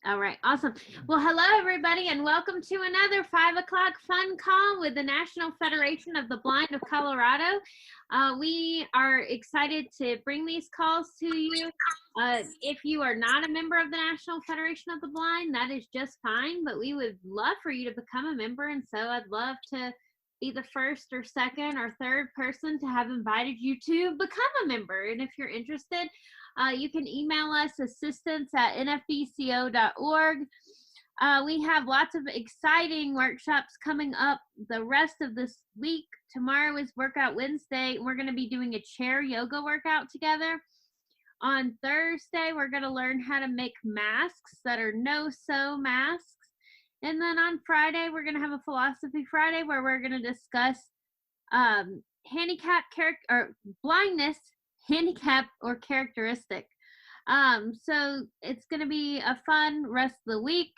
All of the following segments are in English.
All right, awesome. Well, hello, everybody, and welcome to another 5 o'clock fun call with the National Federation of the Blind of Colorado. We are excited to bring these calls to you. If you are not a member of the National Federation of the Blind, that is just fine, but we would love for you to become a member, and so I'd love to be the first or second or third person to have invited you to become a member. And if you're interested, you can email us assistance@nfbco.org. We have lots of exciting workshops coming up the rest of this week. Tomorrow is Workout Wednesday. We're going to be doing a chair yoga workout together. On Thursday, we're going to learn how to make masks that are no-sew masks. And then on Friday, we're going to have a Philosophy Friday where we're going to discuss blindness, handicap, or characteristic. So it's going to be a fun rest of the week,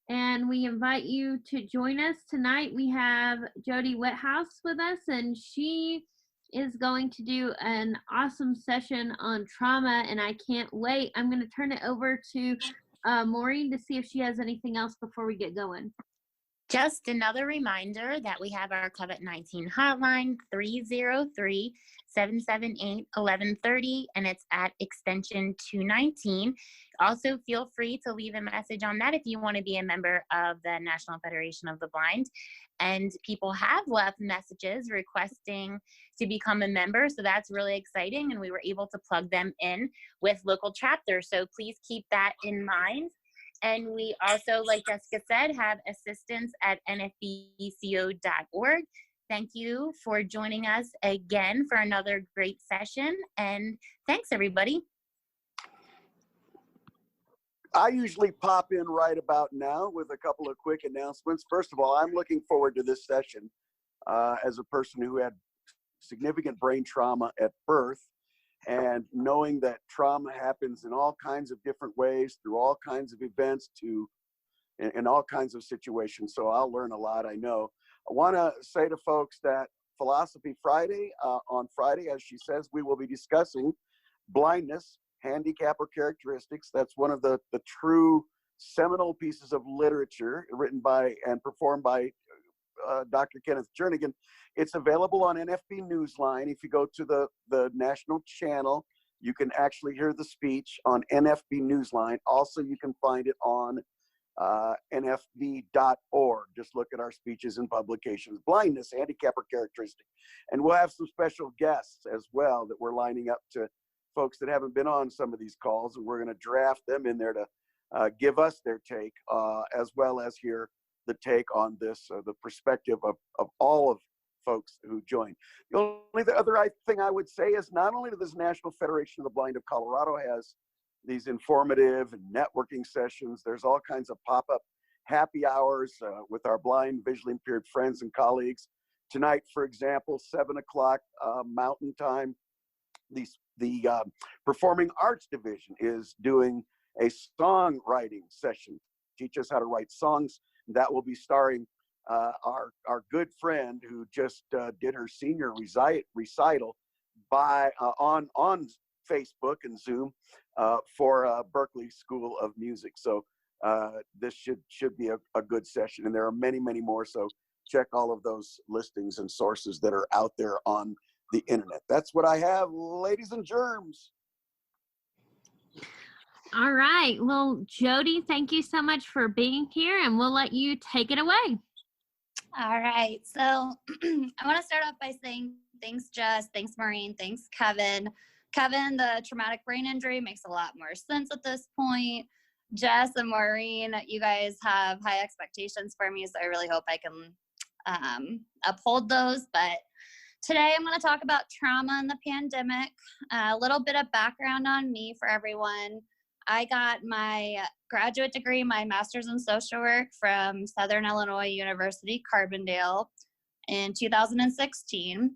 and we invite you to join us. Tonight we have Jody Whithouse with us, and she is going to do an awesome session on trauma, and I can't wait. I'm going to turn it over to Maureen to see if she has anything else before we get going. Just another reminder that we have our COVID-19 hotline, 303-778-1130, and it's at extension 219. Also, feel free to leave a message on that if you want to be a member of the National Federation of the Blind. And people have left messages requesting to become a member, so that's really exciting, and we were able to plug them in with local chapters, so please keep that in mind. And we also, like Jessica said, have assistance at NFBCO.org. Thank you for joining us again for another great session, and thanks, everybody. I usually pop in right about now with a couple of quick announcements. First of all, I'm looking forward to this session as a person who had significant brain trauma at birth, and knowing that trauma happens in all kinds of different ways, through all kinds of events, in all kinds of situations. So I'll learn a lot, I know. I want to say to folks that Philosophy Friday, on Friday, as she says, we will be discussing blindness, handicap, or characteristics. That's one of the true seminal pieces of literature written by and performed by Dr. Kenneth Jernigan. It's available on NFB Newsline. If you go to the national channel, you can actually hear the speech on NFB Newsline. Also, you can find it on nfb.org. Just look at our speeches and publications. Blindness, handicap, or characteristic. And we'll have some special guests as well that we're lining up to folks that haven't been on some of these calls, and we're going to draft them in there to give us their take, as well as hear the take on this, the perspective of all of folks who join. The only other thing I would say is not only does this National Federation of the Blind of Colorado has these informative and networking sessions, there's all kinds of pop-up happy hours with our blind, visually impaired friends and colleagues. Tonight, for example, 7 o'clock Mountain Time, the Performing Arts Division is doing a songwriting session. Teach us how to write songs. That will be starring our good friend who just did her senior recital on Facebook and Zoom for Berkeley School of Music. So this should be a good session, and there are many, many more. So check all of those listings and sources that are out there on the internet. That's what I have, ladies and germs. All right. Well, Jody, thank you so much for being here, and we'll let you take it away. All right. So I want to start off by saying thanks, Jess. Thanks, Maureen. Thanks, Kevin. Kevin, the traumatic brain injury makes a lot more sense at this point. Jess and Maureen, you guys have high expectations for me, so I really hope I can uphold those. But today I'm going to talk about trauma and the pandemic, a little bit of background on me for everyone. I got my graduate degree, my master's in social work from Southern Illinois University, Carbondale in 2016.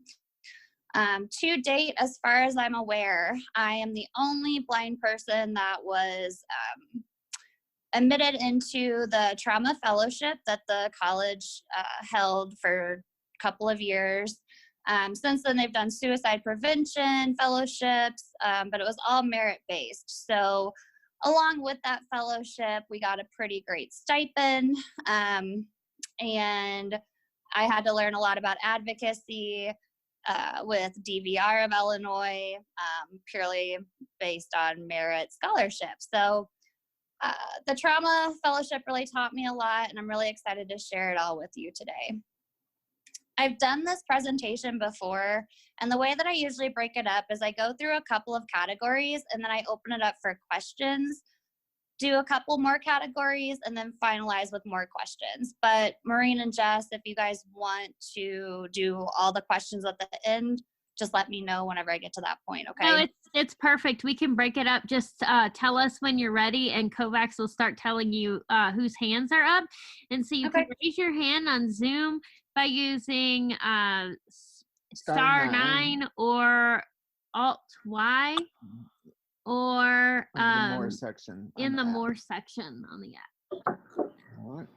To date, as far as I'm aware, I am the only blind person that was admitted into the trauma fellowship that the college held for a couple of years. Since then, they've done suicide prevention fellowships, but it was all merit-based. So Along with that fellowship, we got a pretty great stipend. And I had to learn a lot about advocacy with DVR of Illinois, purely based on merit scholarship. So the trauma fellowship really taught me a lot, and I'm really excited to share it all with you today. I've done this presentation before, and the way that I usually break it up is I go through a couple of categories, and then I open it up for questions, do a couple more categories, and then finalize with more questions. But Maureen and Jess, if you guys want to do all the questions at the end, just let me know whenever I get to that point, okay? No, it's perfect. We can break it up. Just tell us when you're ready, and Kovacs will start telling you whose hands are up. And so you can raise your hand on Zoom by using *9 or Alt-Y or the more section. In the more section on the app. All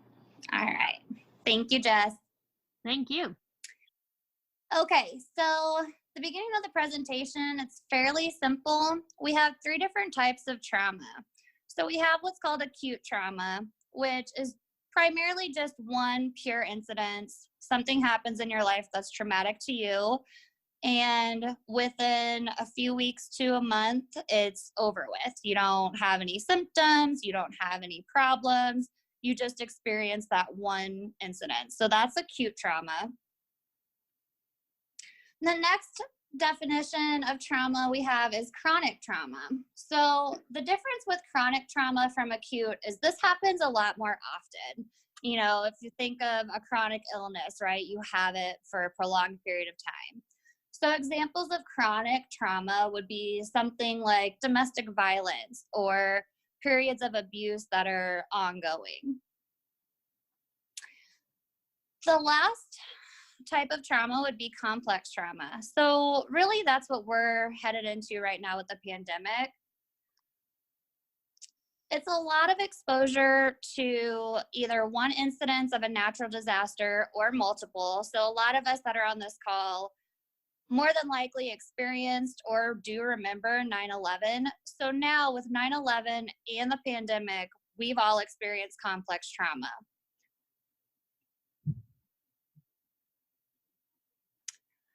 right. Thank you, Jess. Thank you. Okay, so the beginning of the presentation, it's fairly simple. We have 3 different types of trauma. So we have what's called acute trauma, which is primarily just one pure incident. Something happens in your life that's traumatic to you, and within a few weeks to a month, it's over with. You don't have any symptoms, you don't have any problems, you just experience that one incident. So that's acute trauma. The next definition of trauma we have is chronic trauma. So the difference with chronic trauma from acute is this happens a lot more often. You know, if you think of a chronic illness, right, you have it for a prolonged period of time. So examples of chronic trauma would be something like domestic violence or periods of abuse that are ongoing. The last type of trauma would be complex trauma. So really that's what we're headed into right now with the pandemic. It's a lot of exposure to either one incidence of a natural disaster or multiple. So a lot of us that are on this call more than likely experienced or do remember 9/11. So now with 9/11 and the pandemic, we've all experienced complex trauma.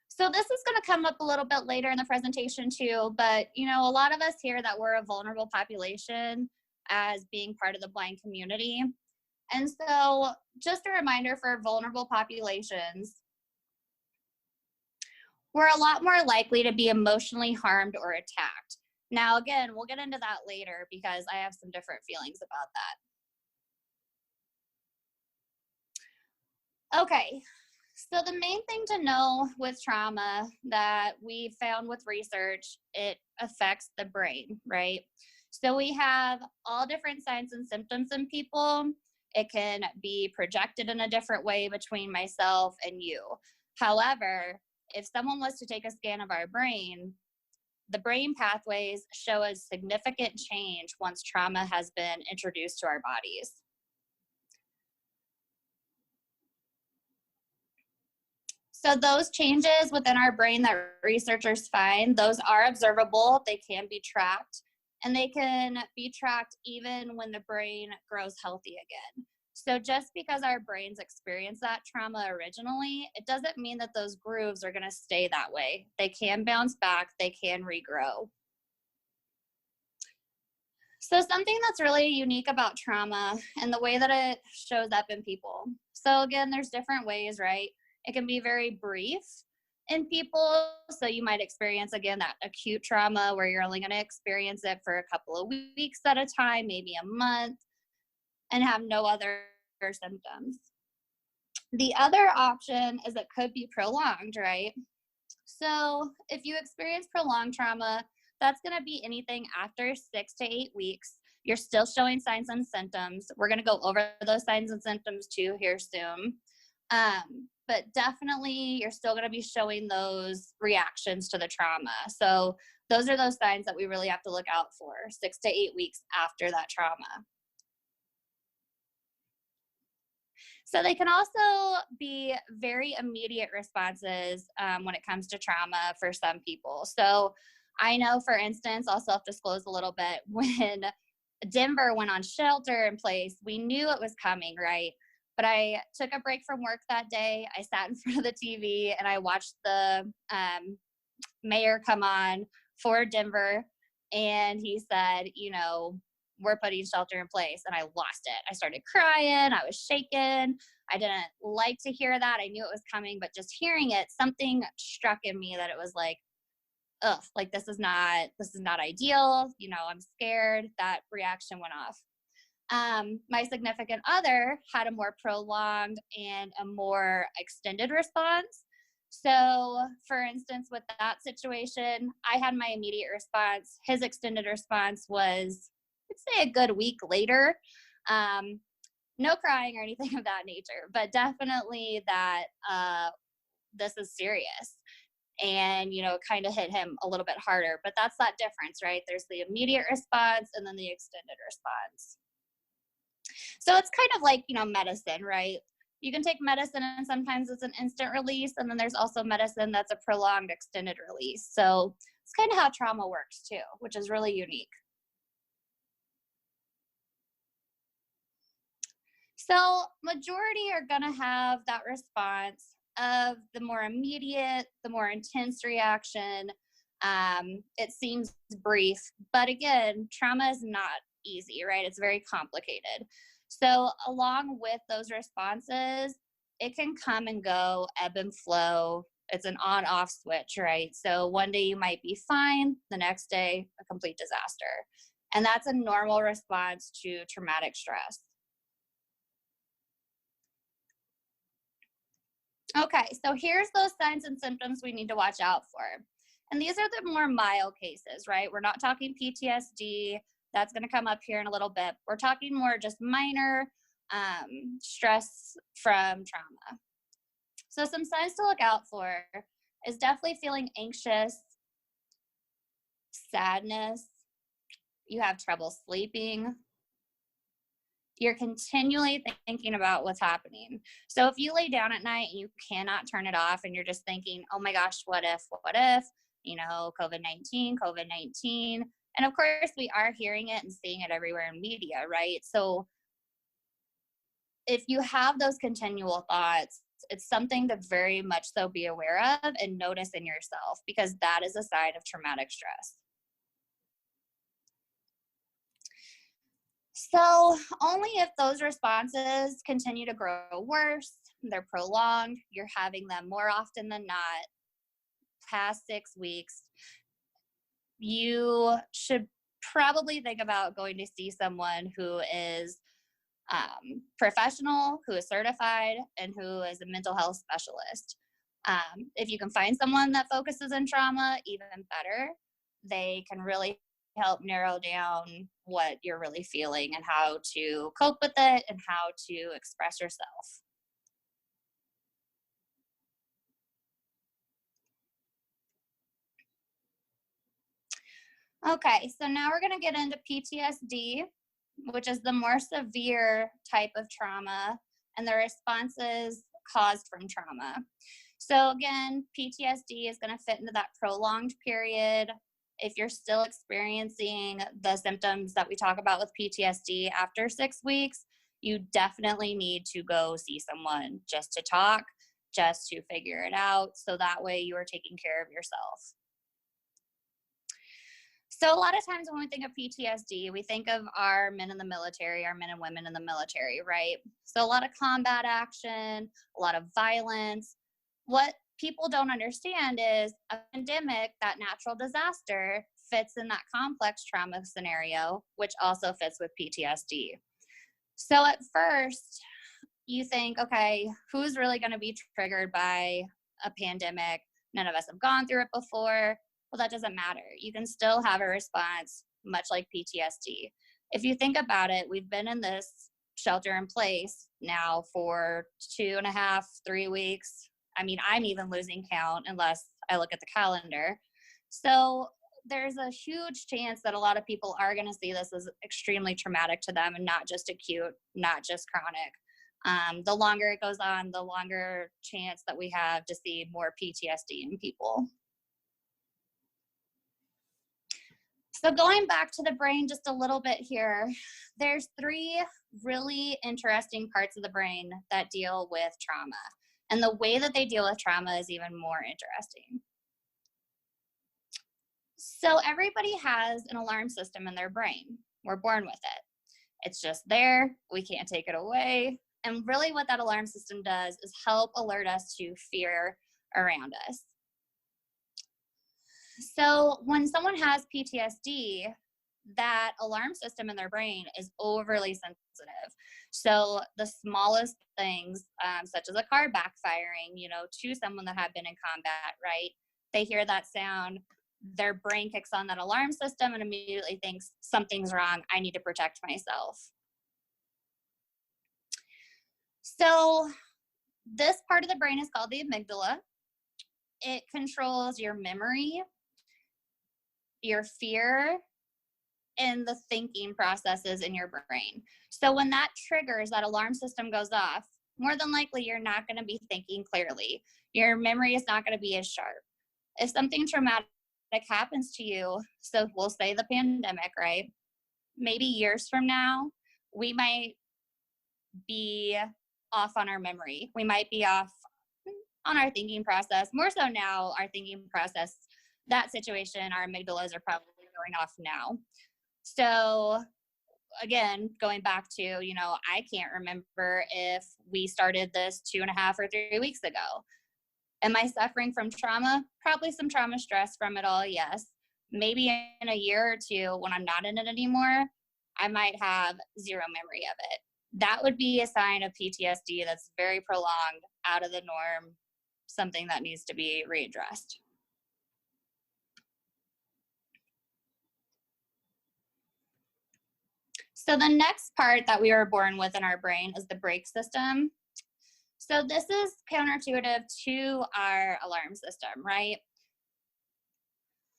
So this is going to come up a little bit later in the presentation too, but you know, a lot of us hear that we're a vulnerable population as being part of the blind community. And so just a reminder for vulnerable populations, we're a lot more likely to be emotionally harmed or attacked. Now, again, we'll get into that later because I have some different feelings about that. Okay, so the main thing to know with trauma that we found with research, it affects the brain, right? So we have all different signs and symptoms in people. It can be projected in a different way between myself and you. However, if someone was to take a scan of our brain, the brain pathways show a significant change once trauma has been introduced to our bodies. So those changes within our brain that researchers find, those are observable, they can be tracked, and they can be tracked even when the brain grows healthy again. So just because our brains experience that trauma originally, it doesn't mean that those grooves are going to stay that way. They can bounce back, they can regrow. So something that's really unique about trauma and the way that it shows up in people. So again, there's different ways, right? It can be very brief in people. So you might experience, again, that acute trauma where you're only going to experience it for a couple of weeks at a time, maybe a month, and have no other symptoms. The other option is it could be prolonged, right? So if you experience prolonged trauma, that's going to be anything after 6 to 8 weeks. You're still showing signs and symptoms. We're going to go over those signs and symptoms too here soon. But definitely you're still going to be showing those reactions to the trauma. So those are those signs that we really have to look out for 6 to 8 weeks after that trauma. So they can also be very immediate responses when it comes to trauma for some people. So I know, for instance, I'll self-disclose a little bit, when Denver went on shelter in place. We knew it was coming, right? But I took a break from work that day. I sat in front of the TV and I watched the mayor come on for Denver. And he said, you know, we're putting shelter in place. And I lost it. I started crying. I was shaken. I didn't like to hear that. I knew it was coming, but just hearing it, something struck in me that it was like, ugh, like this is not ideal. You know, I'm scared. That reaction went off. My significant other had a more prolonged and a more extended response. So, for instance, with that situation, I had my immediate response. His extended response was, I'd say, a good week later. No crying or anything of that nature, but definitely that this is serious. And, you know, it kind of hit him a little bit harder. But that's that difference, right? There's the immediate response and then the extended response. So it's kind of like, you know, medicine, right? You can take medicine and sometimes it's an instant release. And then there's also medicine that's a prolonged extended release. So it's kind of how trauma works too, which is really unique. So majority are going to have that response of the more immediate, the more intense reaction. It seems brief, but again, trauma is not easy, right? It's very complicated. So along with those responses, it can come and go, ebb and flow. It's an on-off switch, right? So one day you might be fine, the next day, a complete disaster. And that's a normal response to traumatic stress. Okay, so here's those signs and symptoms we need to watch out for. And these are the more mild cases, right? We're not talking PTSD. That's going to come up here in a little bit. We're talking more just minor stress from trauma. So some signs to look out for is definitely feeling anxious, sadness, you have trouble sleeping, you're continually thinking about what's happening. So if you lay down at night and you cannot turn it off and you're just thinking, oh my gosh, what if, you know, COVID-19. And of course we are hearing it and seeing it everywhere in media, right? So if you have those continual thoughts, it's something to very much so be aware of and notice in yourself, because that is a sign of traumatic stress. So only if those responses continue to grow worse, they're prolonged, you're having them more often than not, past 6 weeks, you should probably think about going to see someone who is professional, who is certified, and who is a mental health specialist. If you can find someone that focuses on trauma, even better. They can really help narrow down what you're really feeling and how to cope with it and how to express yourself. Okay, so now we're going to get into PTSD, which is the more severe type of trauma and the responses caused from trauma. So again, PTSD is going to fit into that prolonged period. If you're still experiencing the symptoms that we talk about with PTSD after 6 weeks, you definitely need to go see someone just to talk, just to figure it out, so that way you are taking care of yourself. So a lot of times when we think of PTSD, we think of our men in the military, our men and women in the military, right? So a lot of combat action, a lot of violence. What people don't understand is a pandemic, that natural disaster, fits in that complex trauma scenario, which also fits with PTSD. So at first, you think, okay, who's really going to be triggered by a pandemic? None of us have gone through it before. Well, that doesn't matter. You can still have a response, much like PTSD. If you think about it, we've been in this shelter in place now for 2.5, 3 weeks. I mean, I'm even losing count unless I look at the calendar. So there's a huge chance that a lot of people are going to see this as extremely traumatic to them and not just acute, not just chronic. The longer it goes on, the longer chance that we have to see more PTSD in people. So going back to the brain just a little bit here, there's 3 really interesting parts of the brain that deal with trauma. And the way that they deal with trauma is even more interesting. So everybody has an alarm system in their brain. We're born with it. It's just there. We can't take it away. And really what that alarm system does is help alert us to fear around us. So when someone has PTSD, that alarm system in their brain is overly sensitive. So the smallest things, such as a car backfiring, to someone that had been in combat, right? They hear that sound, their brain kicks on that alarm system and immediately thinks something's wrong. I need to protect myself. So this part of the brain is called the amygdala. It controls your memory, your fear, and the thinking processes in your brain. So when that triggers, that alarm system goes off, more than likely you're not going to be thinking clearly. Your memory is not going to be as sharp. If something traumatic happens to you, so we'll say the pandemic, right? Maybe years from now, we might be off on our memory. We might be off on our thinking process. More so now, our thinking process, that situation, our amygdalas are probably going off now. So again, going back to, I can't remember if we started this 2.5 or 3 weeks ago. Am I suffering from trauma? Probably some trauma stress from it all, yes. Maybe in a year or 2, when I'm not in it anymore, I might have zero memory of it. That would be a sign of PTSD that's very prolonged, out of the norm, something that needs to be readdressed. So the next part that we are born with in our brain is the brake system. So this is counterintuitive to our alarm system, right?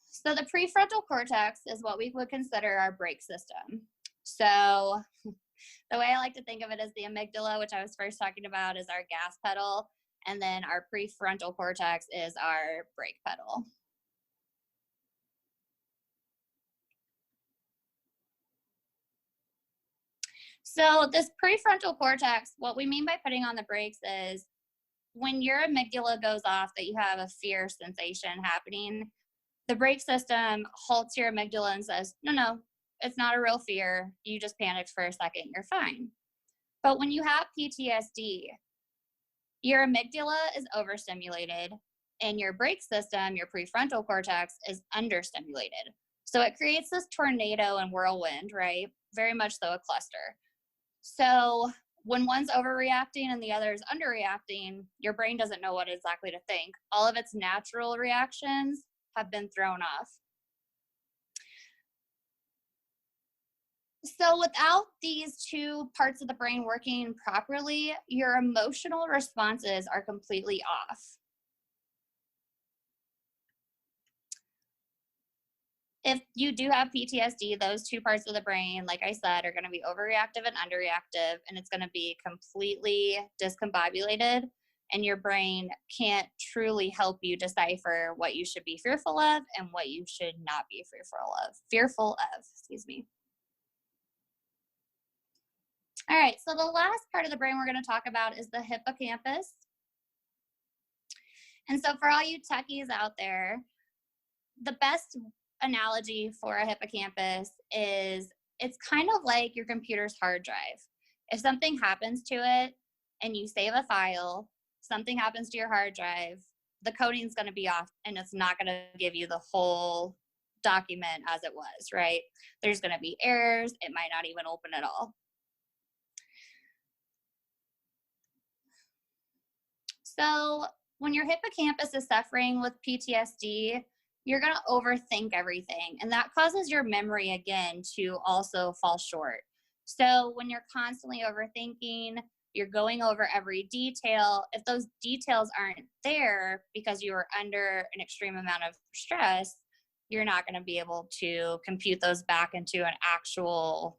So the prefrontal cortex is what we would consider our brake system. So the way I like to think of it is the amygdala, which I was first talking about, is our gas pedal, and then our prefrontal cortex is our brake pedal. So this prefrontal cortex, what we mean by putting on the brakes is when your amygdala goes off that you have a fear sensation happening, the brake system halts your amygdala and says, no, it's not a real fear. You just panicked for a second. You're fine. But when you have PTSD, your amygdala is overstimulated and your brake system, your prefrontal cortex, is understimulated. So it creates this tornado and whirlwind, right? Very much so a cluster. So when one's overreacting and the other is underreacting, your brain doesn't know what exactly to think. All of its natural reactions have been thrown off. So without these 2 parts of the brain working properly, your emotional responses are completely off. If you do have PTSD, those 2 parts of the brain, like I said, are going to be overreactive and underreactive, and it's going to be completely discombobulated, and your brain can't truly help you decipher what you should be fearful of and what you should not be fearful of, excuse me. All right, so the last part of the brain we're going to talk about is the hippocampus. And so for all you techies out there, the best analogy for a hippocampus is it's kind of like your computer's hard drive. If something happens to it and you save a file, something happens to your hard drive, the coding's going to be off and it's not going to give you the whole document as it was, right? There's going to be errors. It might not even open at all. So when your hippocampus is suffering with PTSD, you're going to overthink everything. And that causes your memory, again, to also fall short. So when you're constantly overthinking, you're going over every detail. If those details aren't there because you are under an extreme amount of stress, you're not going to be able to compute those back into an actual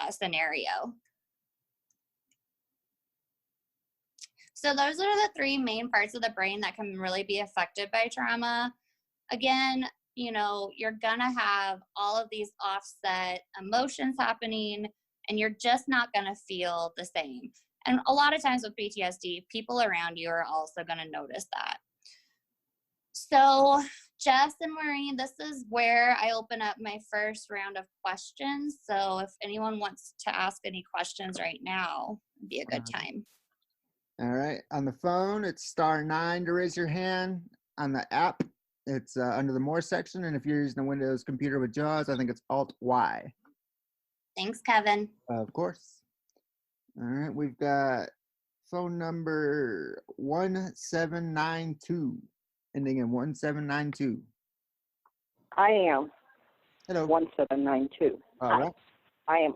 scenario. So those are the 3 main parts of the brain that can really be affected by trauma. Again, you're gonna have all of these offset emotions happening, and you're just not gonna feel the same. And a lot of times with PTSD, people around you are also gonna notice that. So, Jess and Maureen, this is where I open up my first round of questions. So if anyone wants to ask any questions right now, it'd be a good time. All right. On the phone, it's *9 to raise your hand. On the app, it's under the More section. And if you're using a Windows computer with JAWS, I think it's Alt-Y. Thanks, Kevin. Of course. All right. We've got phone number 1792, ending in 1792. I am Hello. 1792. All right. I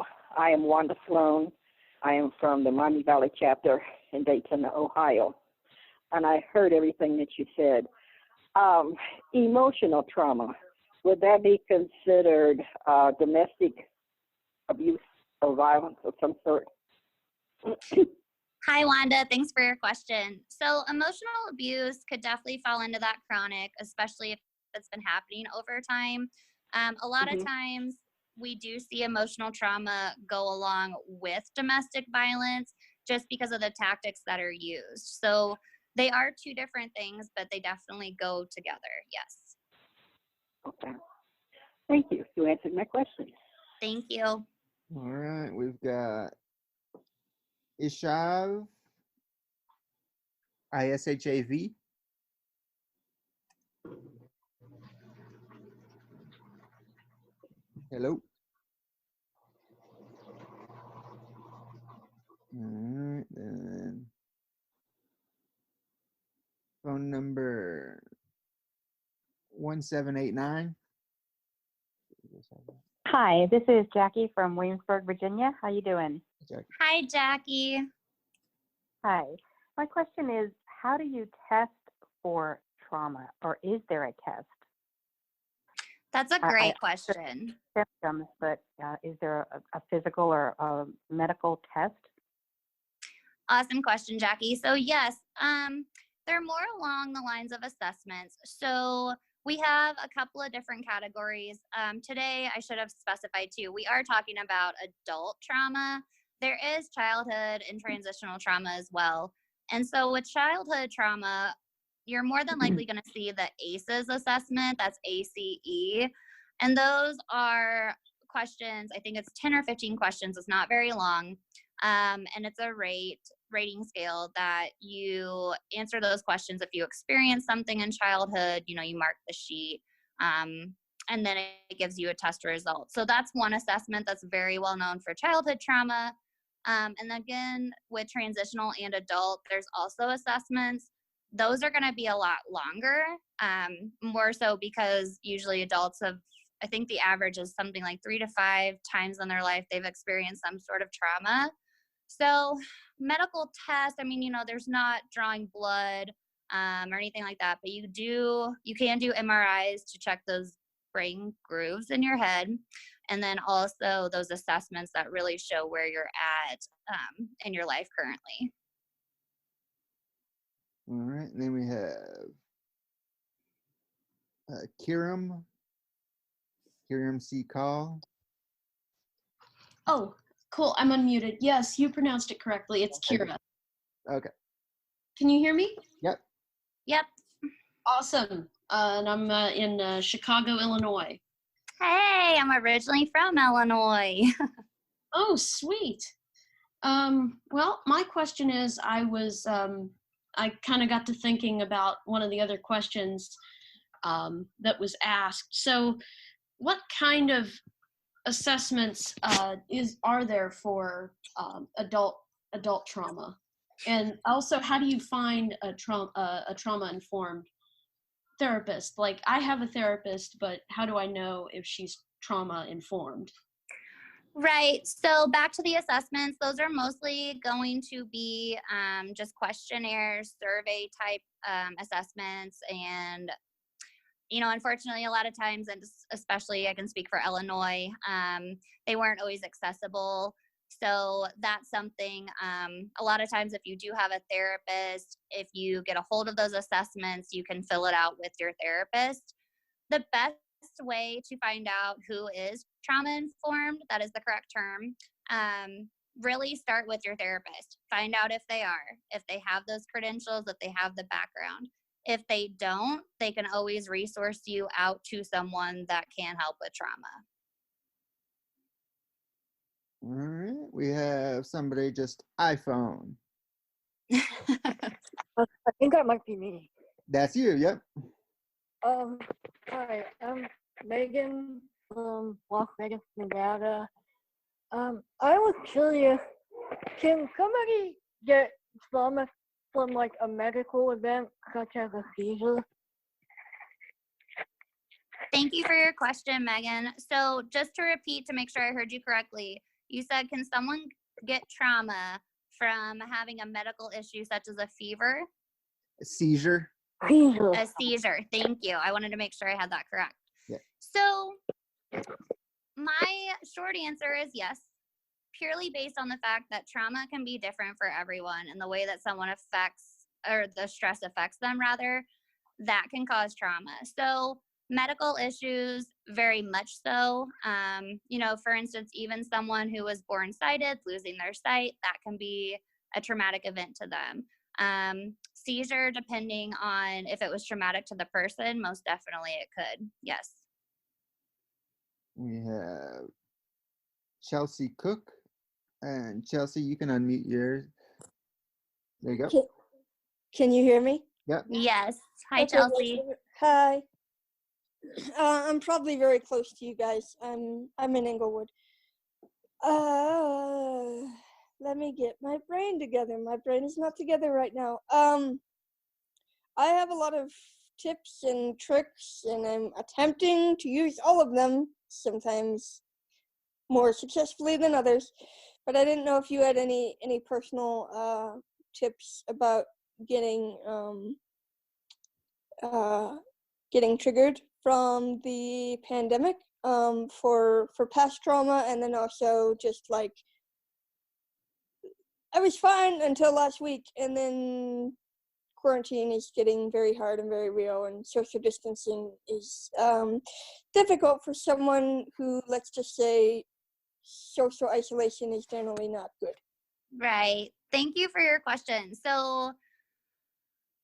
am Wanda Sloan. I am from the Miami Valley chapter in Dayton, Ohio. And I heard everything that you said. Emotional trauma, would that be considered domestic abuse or violence of some sort? Hi, Wanda. Thanks for your question. So emotional abuse could definitely fall into that chronic, especially if it's been happening over time. A lot of times we do see emotional trauma go along with domestic violence just because of the tactics that are used. So they are two different things, but they definitely go together. Yes. Okay. Thank you. You answered my question. Thank you. All right. We've got Ishav, ISHAV. Hello. All right. Then phone number 1789. Hi, this is Jackie from Williamsburg, Virginia. How you doing? Jackie. Hi, Jackie. Hi. My question is, how do you test for trauma, or is there a test? That's a great question. Symptoms, but is there a physical or a medical test? Awesome question, Jackie. So yes, they're more along the lines of assessments. So we have a couple of different categories. Today, I should have specified too, we are talking about adult trauma. There is childhood and transitional trauma as well. And so with childhood trauma, you're more than likely going to see the ACEs assessment, that's ACE. And those are questions, I think it's 10 or 15 questions, it's not very long. And it's a rating scale that you answer those questions. If you experience something in childhood, you mark the sheet, and then it gives you a test result. So that's one assessment that's very well known for childhood trauma. And again, with transitional and adult, there's also assessments. Those are going to be a lot longer, more so because usually adults have, I think the average is something like 3 to 5 times in their life they've experienced some sort of trauma. So medical tests, there's not drawing blood or anything like that, but you can do MRIs to check those brain grooves in your head. And then also those assessments that really show where you're at in your life currently. All right. And then we have Kiram C. Call. Oh, cool. I'm unmuted. Yes, you pronounced it correctly. It's Kira. Okay. Can you hear me? Yep. Yep. Awesome. And I'm in Chicago, Illinois. Hey, I'm originally from Illinois. Oh, sweet. Well, my question is, I kind of got to thinking about one of the other questions that was asked. So what kind of assessments are there for adult trauma? And also, how do you find a trauma-informed therapist? Like, I have a therapist, but how do I know if she's trauma-informed? Right. So back to the assessments, those are mostly going to be just questionnaires, survey type assessments. And, unfortunately, a lot of times, and especially I can speak for Illinois, they weren't always accessible. So that's something, a lot of times if you do have a therapist, if you get a hold of those assessments, you can fill it out with your therapist. The best way to find out who is trauma informed, that is the correct term, really start with your therapist. Find out if they are, if they have those credentials, if they have the background. If they don't, they can always resource you out to someone that can help with trauma. All right, we have somebody just iPhone. I think that might be me. That's you, yep. Hi, I'm Megan from Las Vegas, Nevada. I was curious, can somebody get trauma from like a medical event such as a seizure? Thank you for your question, Megan. So just to repeat to make sure I heard you correctly, you said, can someone get trauma from having a medical issue such as a fever? A seizure. Seizure. A seizure. Thank you. I wanted to make sure I had that correct. Yeah. So my short answer is yes, purely based on the fact that trauma can be different for everyone, and the way that someone affects, or the stress affects them rather, that can cause trauma. So medical issues, very much so. For instance, even someone who was born sighted, losing their sight, that can be a traumatic event to them. Seizure, depending on if it was traumatic to the person, most definitely it could, yes. We have Chelsea Cook. And Chelsea, you can unmute yours. There you go. Can you hear me? Yep. Yes. Hi, Okay, Chelsea. Hi. I'm probably very close to you guys. I'm in Inglewood. Let me get my brain together. My brain is not together right now. I have a lot of tips and tricks, and I'm attempting to use all of them, sometimes more successfully than others. But I didn't know if you had any personal tips about getting triggered from the pandemic, for past trauma, and then also just like I was fine until last week, and then quarantine is getting very hard and very real, and social distancing is difficult for someone who, let's just say, social isolation is generally not good. Right. Thank you for your question. So,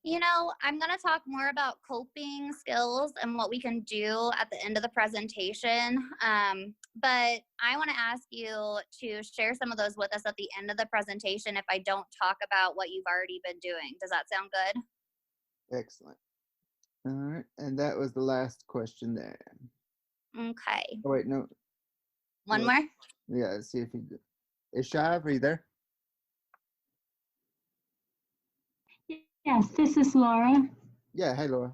I'm going to talk more about coping skills and what we can do at the end of the presentation. But I want to ask you to share some of those with us at the end of the presentation if I don't talk about what you've already been doing. Does that sound good? Excellent. All right. And that was the last question there. Okay. Oh, wait, no. One more? Yeah, let's see if he did. Is Shav, are you there? Yes, this is Laura. Yeah, hey, Laura.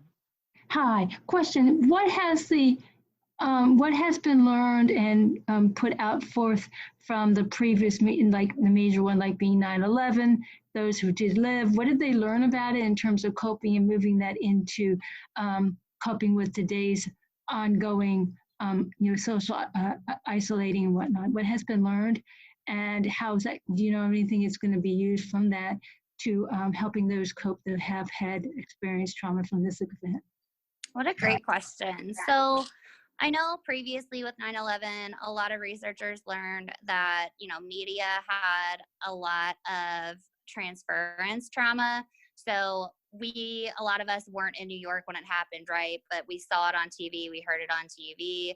Hi. Question: what has been learned and put out forth from the previous meeting, like the major one, like being 9/11? Those who did live, what did they learn about it in terms of coping and moving that into coping with today's ongoing, social isolating and whatnot? What has been learned, and how is that? Do you know anything that's going to be used from that to helping those cope that have had experienced trauma from this event? What a great question. So I know previously with 9/11, a lot of researchers learned that, media had a lot of transference trauma. So a lot of us weren't in New York when it happened, right? But we saw it on TV, we heard it on TV,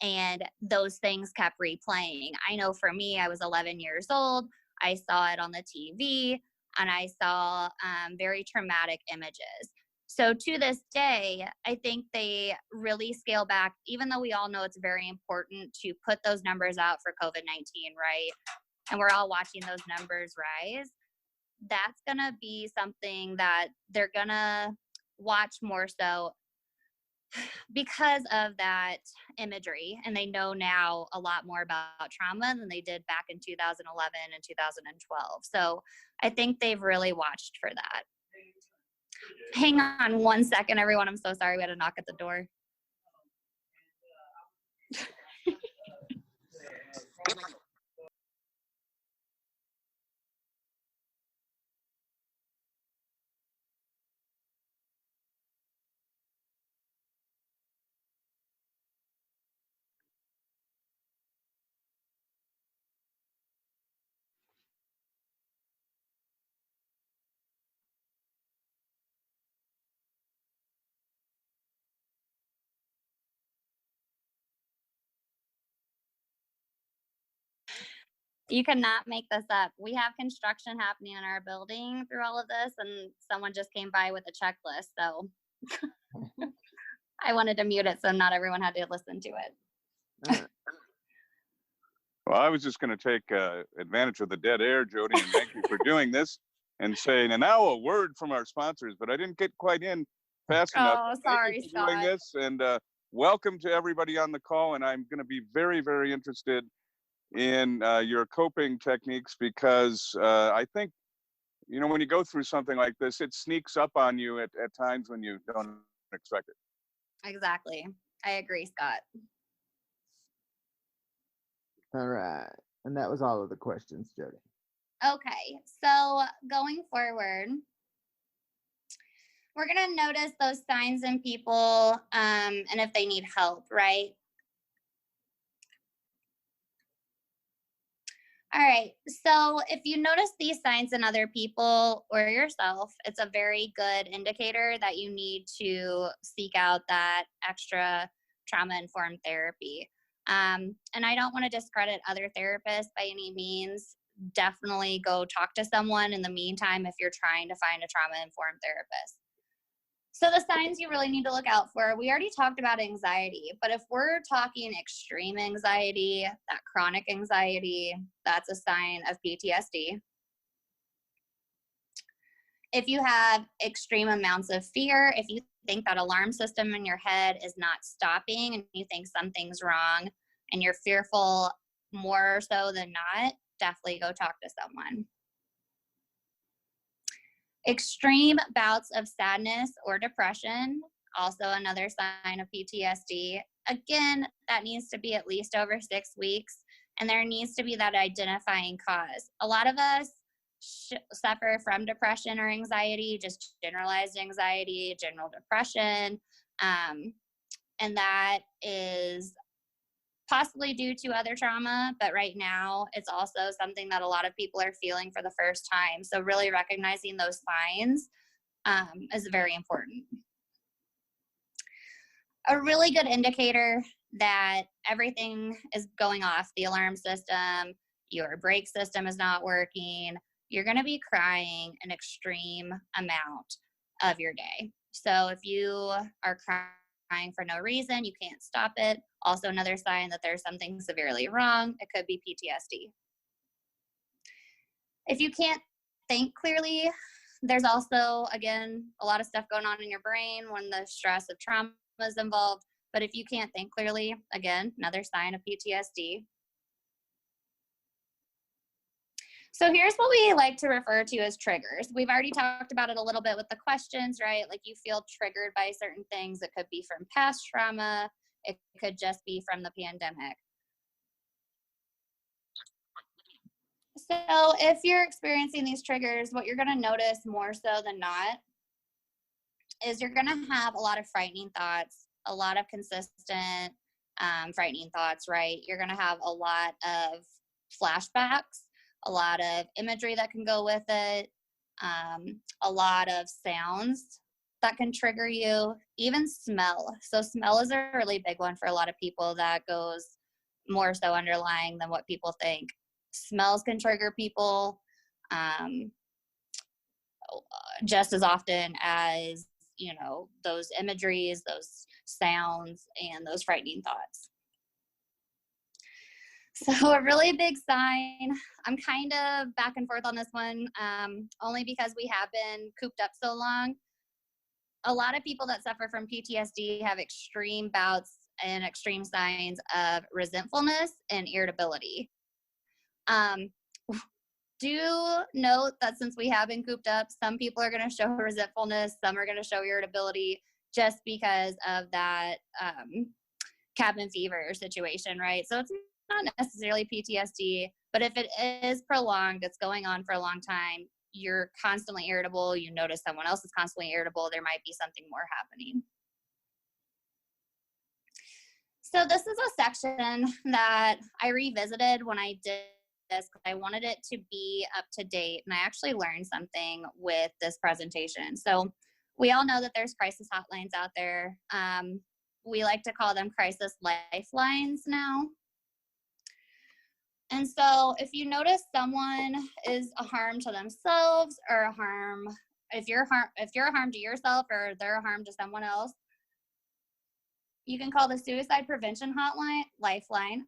and those things kept replaying. I know for me, I was 11 years old. I saw it on the TV, and I saw very traumatic images. So to this day, I think they really scale back, even though we all know it's very important to put those numbers out for COVID-19, right? And we're all watching those numbers rise. That's going to be something that they're going to watch more so because of that imagery. And they know now a lot more about trauma than they did back in 2011 and 2012. So I think they've really watched for that. Hang on one second, everyone. I'm so sorry. We had a knock at the door. You cannot make this up. We have construction happening in our building through all of this, and someone just came by with a checklist. So I wanted to mute it so not everyone had to listen to it. Well, I was just going to take advantage of the dead air, Jody, and thank you for doing this and saying, and now a word from our sponsors, but I didn't get quite in fast enough. Oh, sorry, thank you for doing Scott. this, and welcome to everybody on the call. And I'm going to be very, very interested in your coping techniques, because I think, you know, when you go through something like this, it sneaks up on you at times when you don't expect it. Exactly. I agree, Scott. All right. And that was all of the questions, Jody. Okay, so going forward, we're going to notice those signs in people and if they need help, right? All right, so if you notice these signs in other people or yourself, it's a very good indicator that you need to seek out that extra trauma-informed therapy. And I don't want to discredit other therapists by any means. Definitely go talk to someone in the meantime if you're trying to find a trauma-informed therapist. So the signs you really need to look out for, we already talked about anxiety, but if we're talking extreme anxiety, that chronic anxiety, that's a sign of PTSD. If you have extreme amounts of fear, if you think that alarm system in your head is not stopping and you think something's wrong and you're fearful more so than not, definitely go talk to someone. Extreme bouts of sadness or depression, also another sign of PTSD. Again, that needs to be at least over 6 weeks, and there needs to be that identifying cause. A lot of us suffer from depression or anxiety, just generalized anxiety, general depression, and that is possibly due to other trauma, but right now it's also something that a lot of people are feeling for the first time. So really recognizing those signs is very important. A really good indicator that everything is going off, the alarm system, your brake system is not working, you're going to be crying an extreme amount of your day. So if you are crying for no reason, you can't stop it. Also another sign that there's something severely wrong. It could be PTSD. If you can't think clearly, there's also, again, a lot of stuff going on in your brain when the stress of trauma is involved. But if you can't think clearly, again, another sign of PTSD. So here's what we like to refer to as triggers. We've already talked about it a little bit with the questions, right? Like you feel triggered by certain things. It could be from past trauma. It could just be from the pandemic. So if you're experiencing these triggers, what you're going to notice more so than not is you're going to have a lot of frightening thoughts, a lot of consistent frightening thoughts, right? You're going to have a lot of flashbacks, a lot of imagery that can go with it, a lot of sounds that can trigger you, even smell. So smell is a really big one for a lot of people that goes more so underlying than what people think. Smells can trigger people just as often as, you know, those imageries, those sounds, and those frightening thoughts. So a really big sign, I'm kind of back and forth on this one, only because we have been cooped up so long. A lot of people that suffer from PTSD have extreme bouts and extreme signs of resentfulness and irritability. Do note that since we have been cooped up, some people are going to show resentfulness, some are going to show irritability just because of that cabin fever situation, right? So it's not necessarily PTSD, but if it is prolonged, it's going on for a long time, you're constantly irritable, you notice someone else is constantly irritable, there might be something more happening. So this is a section that I revisited when I did this because I wanted it to be up to date, and I actually learned something with this presentation. So we all know that there's crisis hotlines out there. We like to call them crisis lifelines now. And so if you notice someone is a harm to themselves or a harm, if you're a harm to yourself or they're a harm to someone else, you can call the suicide prevention lifeline.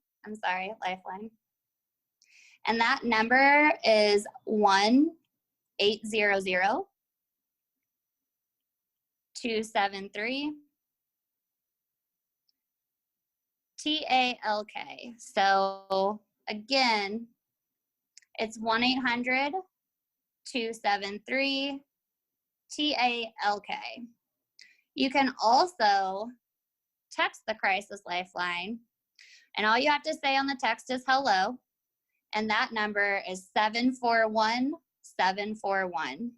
And that number is 1-800-273-TALK. So again, it's 1-800-273-TALK. You can also text the crisis lifeline, and all you have to say on the text is hello, and that number is 741-741.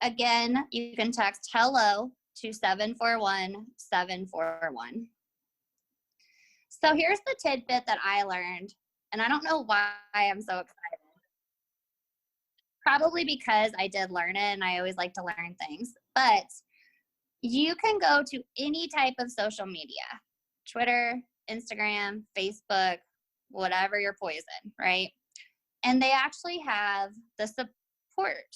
Again, you can text hello to 741-741. So here's the tidbit that I learned, and I don't know why I'm so excited. Probably because I did learn it, and I always like to learn things. But you can go to any type of social media, Twitter, Instagram, Facebook, whatever your poison, right? And they actually have the support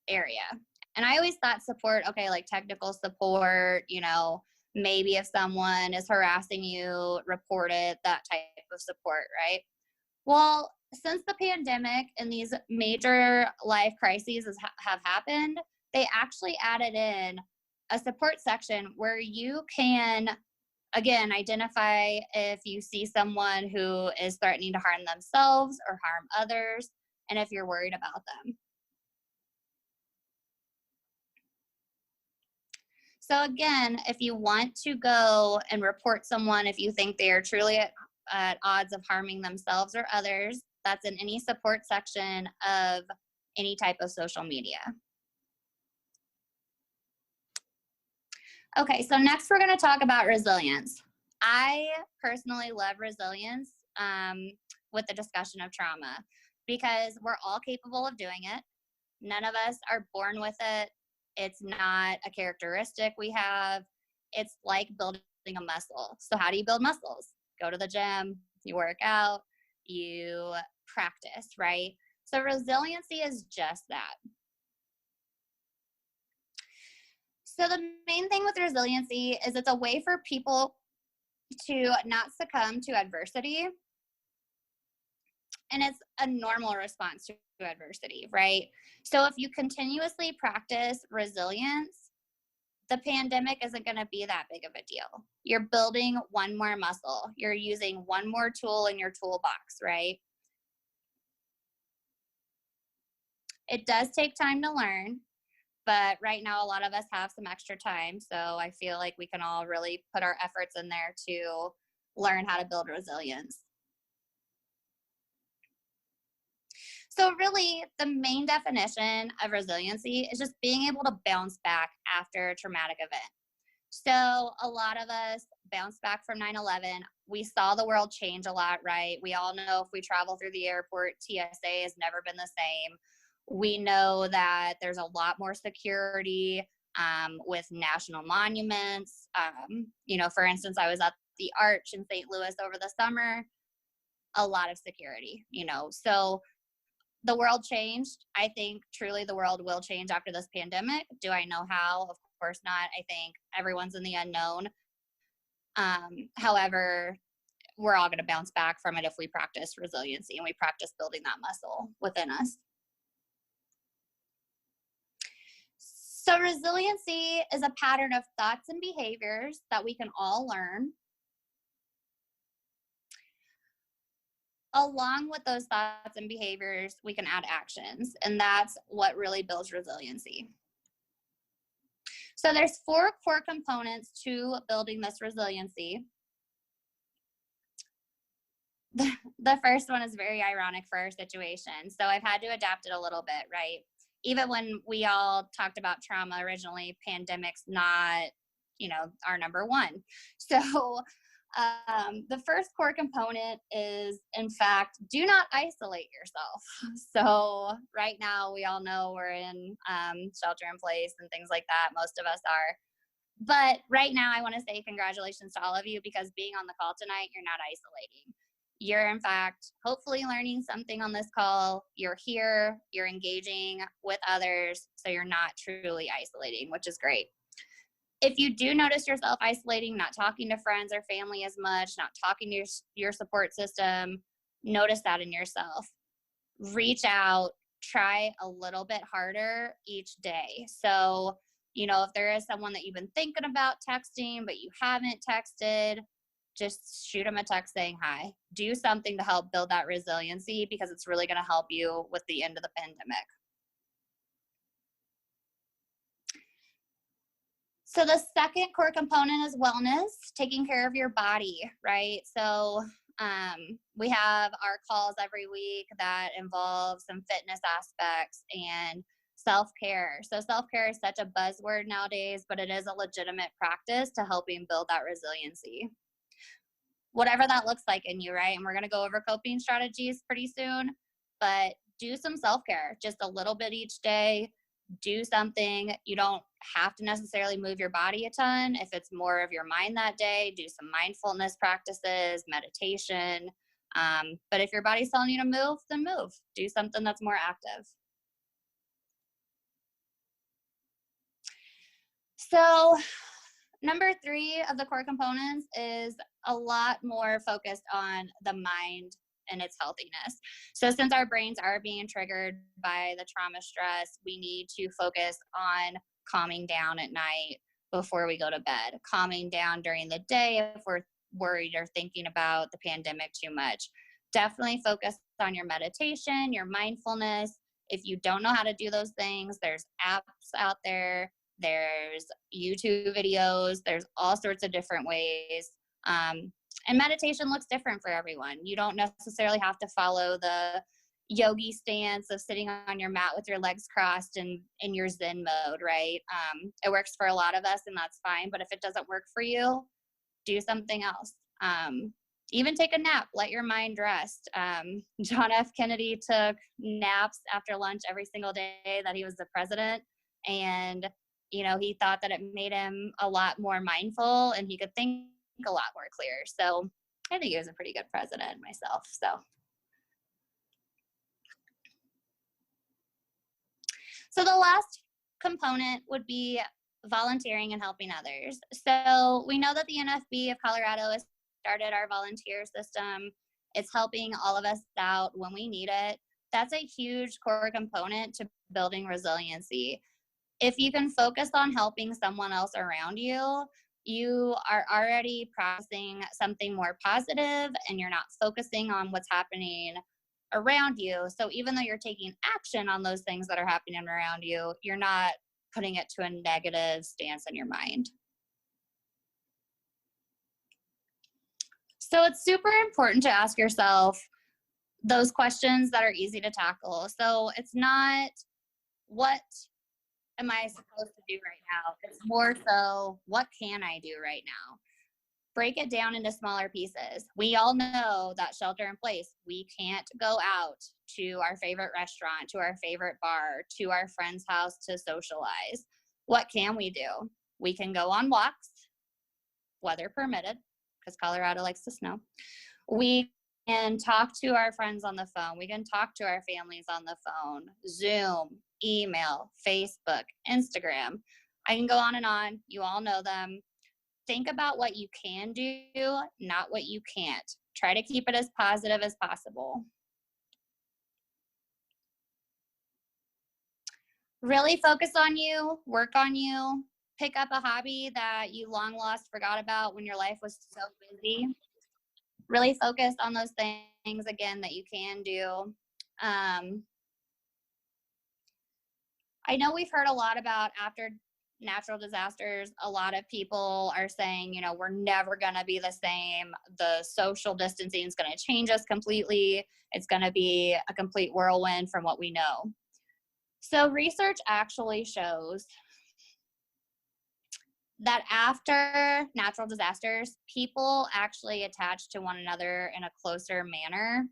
area. And I always thought support, okay, like technical support, you know, maybe if someone is harassing you, report it, that type of support, right? Well, since the pandemic and these major life crises have happened, they actually added in a support section where you can, again, identify if you see someone who is threatening to harm themselves or harm others, and if you're worried about them. So again, if you want to go and report someone, if you think they are truly at odds of harming themselves or others, that's in any support section of any type of social media. Okay, so next we're going to talk about resilience. I personally love resilience with the discussion of trauma because we're all capable of doing it. None of us are born with it. It's not a characteristic we have. It's like building a muscle. So how do you build muscles? Go to the gym, you work out, you practice, right? So resiliency is just that. So the main thing with resiliency is it's a way for people to not succumb to adversity. And it's a normal response to adversity, right? So if you continuously practice resilience, the pandemic isn't going to be that big of a deal. You're building one more muscle. You're using one more tool in your toolbox, right? It does take time to learn, but right now a lot of us have some extra time. So I feel like we can all really put our efforts in there to learn how to build resilience. So really, the main definition of resiliency is just being able to bounce back after a traumatic event. So a lot of us bounce back from 9/11. We saw the world change a lot, right? We all know if we travel through the airport, TSA has never been the same. We know that there's a lot more security with national monuments. You know, for instance, I was at the Arch in St. Louis over the summer. A lot of security, you know. So the world changed. I think truly the world will change after this pandemic. Do I know how? Of course not. I think everyone's in the unknown. However, we're all going to bounce back from it if we practice resiliency and we practice building that muscle within us. So resiliency is a pattern of thoughts and behaviors that we can all learn. Along with those thoughts and behaviors, we can add actions, and that's what really builds resiliency. So there's 4 core components to building this resiliency. The first one is very ironic for our situation. So I've had to adapt it a little bit, right? Even when we all talked about trauma originally, pandemic's not, you know, our number one. So the first core component is, in fact, do not isolate yourself. So right now, we all know we're in shelter in place and things like that. Most of us are. But right now, I want to say congratulations to all of you, because being on the call tonight, you're not isolating. You're, in fact, hopefully learning something on this call. You're here, you're engaging with others, so you're not truly isolating, which is great. If you do notice yourself isolating, not talking to friends or family as much, not talking to your support system, notice that in yourself. Reach out, try a little bit harder each day. So, if there is someone that you've been thinking about texting, but you haven't texted, just shoot them a text saying hi. Do something to help build that resiliency, because it's really going to help you with the end of the pandemic. So the second core component is wellness, taking care of your body, right? So we have our calls every week that involve some fitness aspects and self-care. So self-care is such a buzzword nowadays, but it is a legitimate practice to helping build that resiliency. Whatever that looks like in you, right? And we're going to go over coping strategies pretty soon, but do some self-care, just a little bit each day. Do something. You don't have to necessarily move your body a ton. If it's more of your mind that day, do some mindfulness practices, meditation. But if your body's telling you to move, then move. Do something that's more active. So number 3 of the core components is a lot more focused on the mind and its healthiness. So since our brains are being triggered by the trauma stress, we need to focus on calming down at night before we go to bed, calming down during the day if we're worried or thinking about the pandemic too much. Definitely focus on your meditation, your mindfulness. If you don't know how to do those things, there's apps out there. There's YouTube videos. There's all sorts of different ways. And meditation looks different for everyone. You don't necessarily have to follow the yogi stance of sitting on your mat with your legs crossed and in your Zen mode, right? It works for a lot of us, and that's fine. But if it doesn't work for you, do something else. Even take a nap. Let your mind rest. John F. Kennedy took naps after lunch every single day that he was the president. And he thought that it made him a lot more mindful, and he could think a lot more clear. So I think he was a pretty good president myself. So the last component would be volunteering and helping others. So we know that the NFB of Colorado has started our volunteer system. It's helping all of us out when we need it. That's a huge core component to building resiliency. If you can focus on helping someone else around you, you are already processing something more positive, and you're not focusing on what's happening around you. So even though you're taking action on those things that are happening around you, you're not putting it to a negative stance in your mind. So it's super important to ask yourself those questions that are easy to tackle. So it's not, what am I supposed to do right now? It's more so, what can I do right now? Break it down into smaller pieces. We all know that shelter in place, we can't go out to our favorite restaurant, to our favorite bar, to our friend's house to socialize. What can we do? We can go on walks, weather permitted, because Colorado likes to snow. We can talk to our friends on the phone. We can talk to our families on the phone, Zoom, email, Facebook, Instagram. I can go on and on. You all know them. Think about what you can do, not what you can't. Try to keep it as positive as possible. Really focus on you, work on you, pick up a hobby that you long lost, forgot about when your life was so busy. Really focus on those things, again, that you can do. I know we've heard a lot about after natural disasters, a lot of people are saying, we're never going to be the same. The social distancing is going to change us completely. It's going to be a complete whirlwind from what we know. So research actually shows that after natural disasters, people actually attach to one another in a closer manner,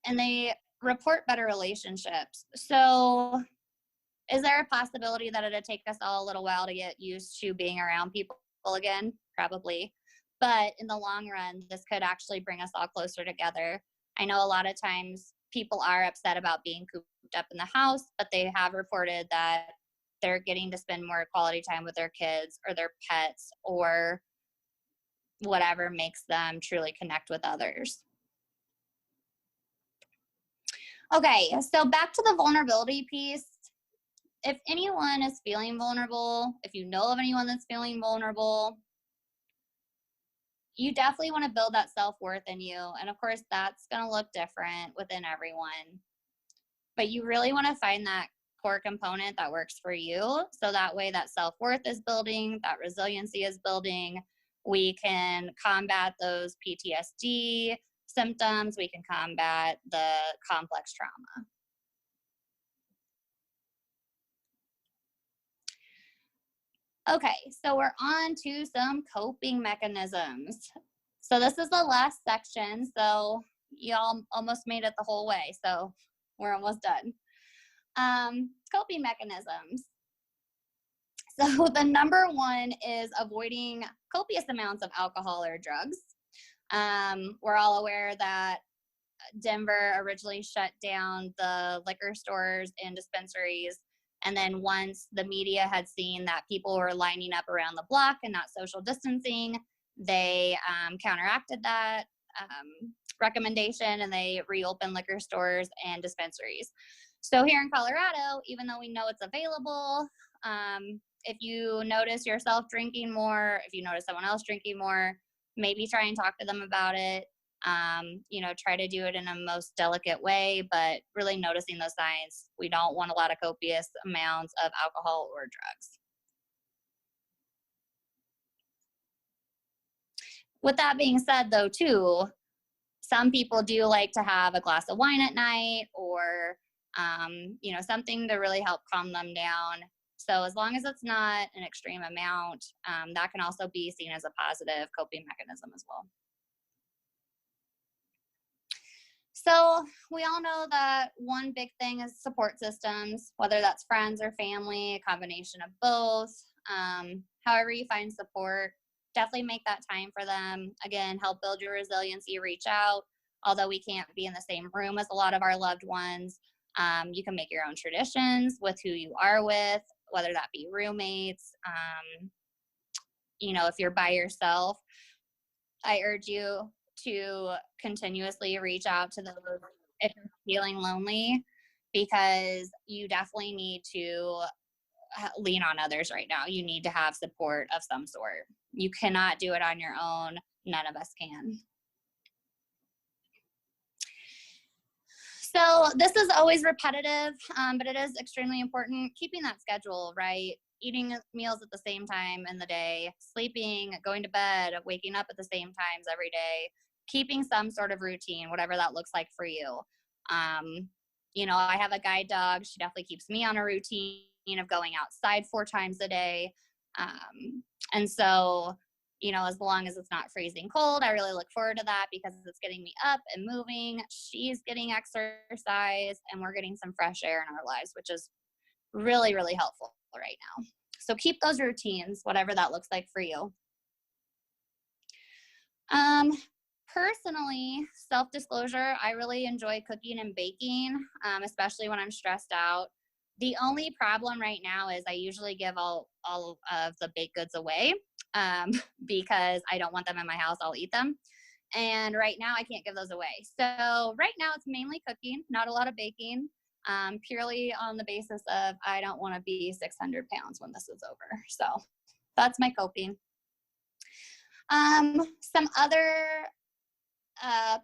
and they report better relationships. So Is there a possibility that it'll take us all a little while to get used to being around people again? Probably. But in the long run, this could actually bring us all closer together. I know a lot of times people are upset about being cooped up in the house, but they have reported that they're getting to spend more quality time with their kids or their pets or whatever makes them truly connect with others. Okay, so back to the vulnerability piece. If anyone is feeling vulnerable, if you know of anyone that's feeling vulnerable, you definitely want to build that self-worth in you. And of course, that's going to look different within everyone. But you really want to find that core component that works for you. So that way that self-worth is building, that resiliency is building. We can combat those PTSD symptoms. We can combat the complex trauma. Okay, so we're on to some coping mechanisms. So this is the last section, so y'all almost made it the whole way, so we're almost done. Coping mechanisms. So the number one is avoiding copious amounts of alcohol or drugs. We're all aware that Denver originally shut down the liquor stores and dispensaries. And then once the media had seen that people were lining up around the block and not social distancing, they counteracted that recommendation and they reopened liquor stores and dispensaries. So here in Colorado, even though we know it's available, if you notice yourself drinking more, if you notice someone else drinking more, maybe try and talk to them about it. You know, try to do it in a most delicate way, but really noticing those signs. We don't want a lot of copious amounts of alcohol or drugs. With that being said, though, too, some people do like to have a glass of wine at night or, you know, something to really help calm them down. So as long as it's not an extreme amount, that can also be seen as a positive coping mechanism as well. So we all know that one big thing is support systems, whether that's friends or family, a combination of both. However you find support, definitely make that time for them. Again, help build your resiliency, reach out. Although we can't be in the same room as a lot of our loved ones, you can make your own traditions with who you are with, whether that be roommates. You know, if you're by yourself, I urge you to continuously reach out to those if you're feeling lonely, because you definitely need to lean on others right now. You need to have support of some sort. You cannot do it on your own. None of us can. So this is always repetitive, but it is extremely important. Keeping that schedule, right? Eating meals at the same time in the day, sleeping, going to bed, waking up at the same times every day, keeping some sort of routine, whatever that looks like for you. You know, I have a guide dog. She definitely keeps me on a routine of going outside 4 times a day. And so, you know, as long as it's not freezing cold, I really look forward to that because it's getting me up and moving. She's getting exercise and we're getting some fresh air in our lives, which is really, really helpful right now. So keep those routines, whatever that looks like for you. Personally, self-disclosure, I really enjoy cooking and baking, especially when I'm stressed out. The only problem right now is I usually give all of the baked goods away because I don't want them in my house. I'll eat them. And right now I can't give those away. So right now it's mainly cooking, not a lot of baking, purely on the basis of I don't want to be 600 pounds when this is over. So that's my coping. Some other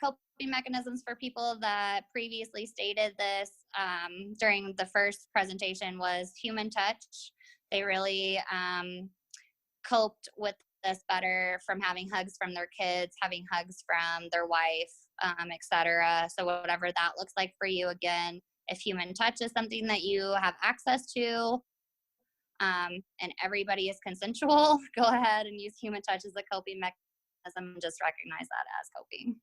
coping mechanisms for people that previously stated this during the first presentation was human touch. They really coped with this better from having hugs from their kids, having hugs from their wife, etc. So whatever that looks like for you, again, if human touch is something that you have access to and everybody is consensual, go ahead and use human touch as a coping mechanism and just recognize that as coping.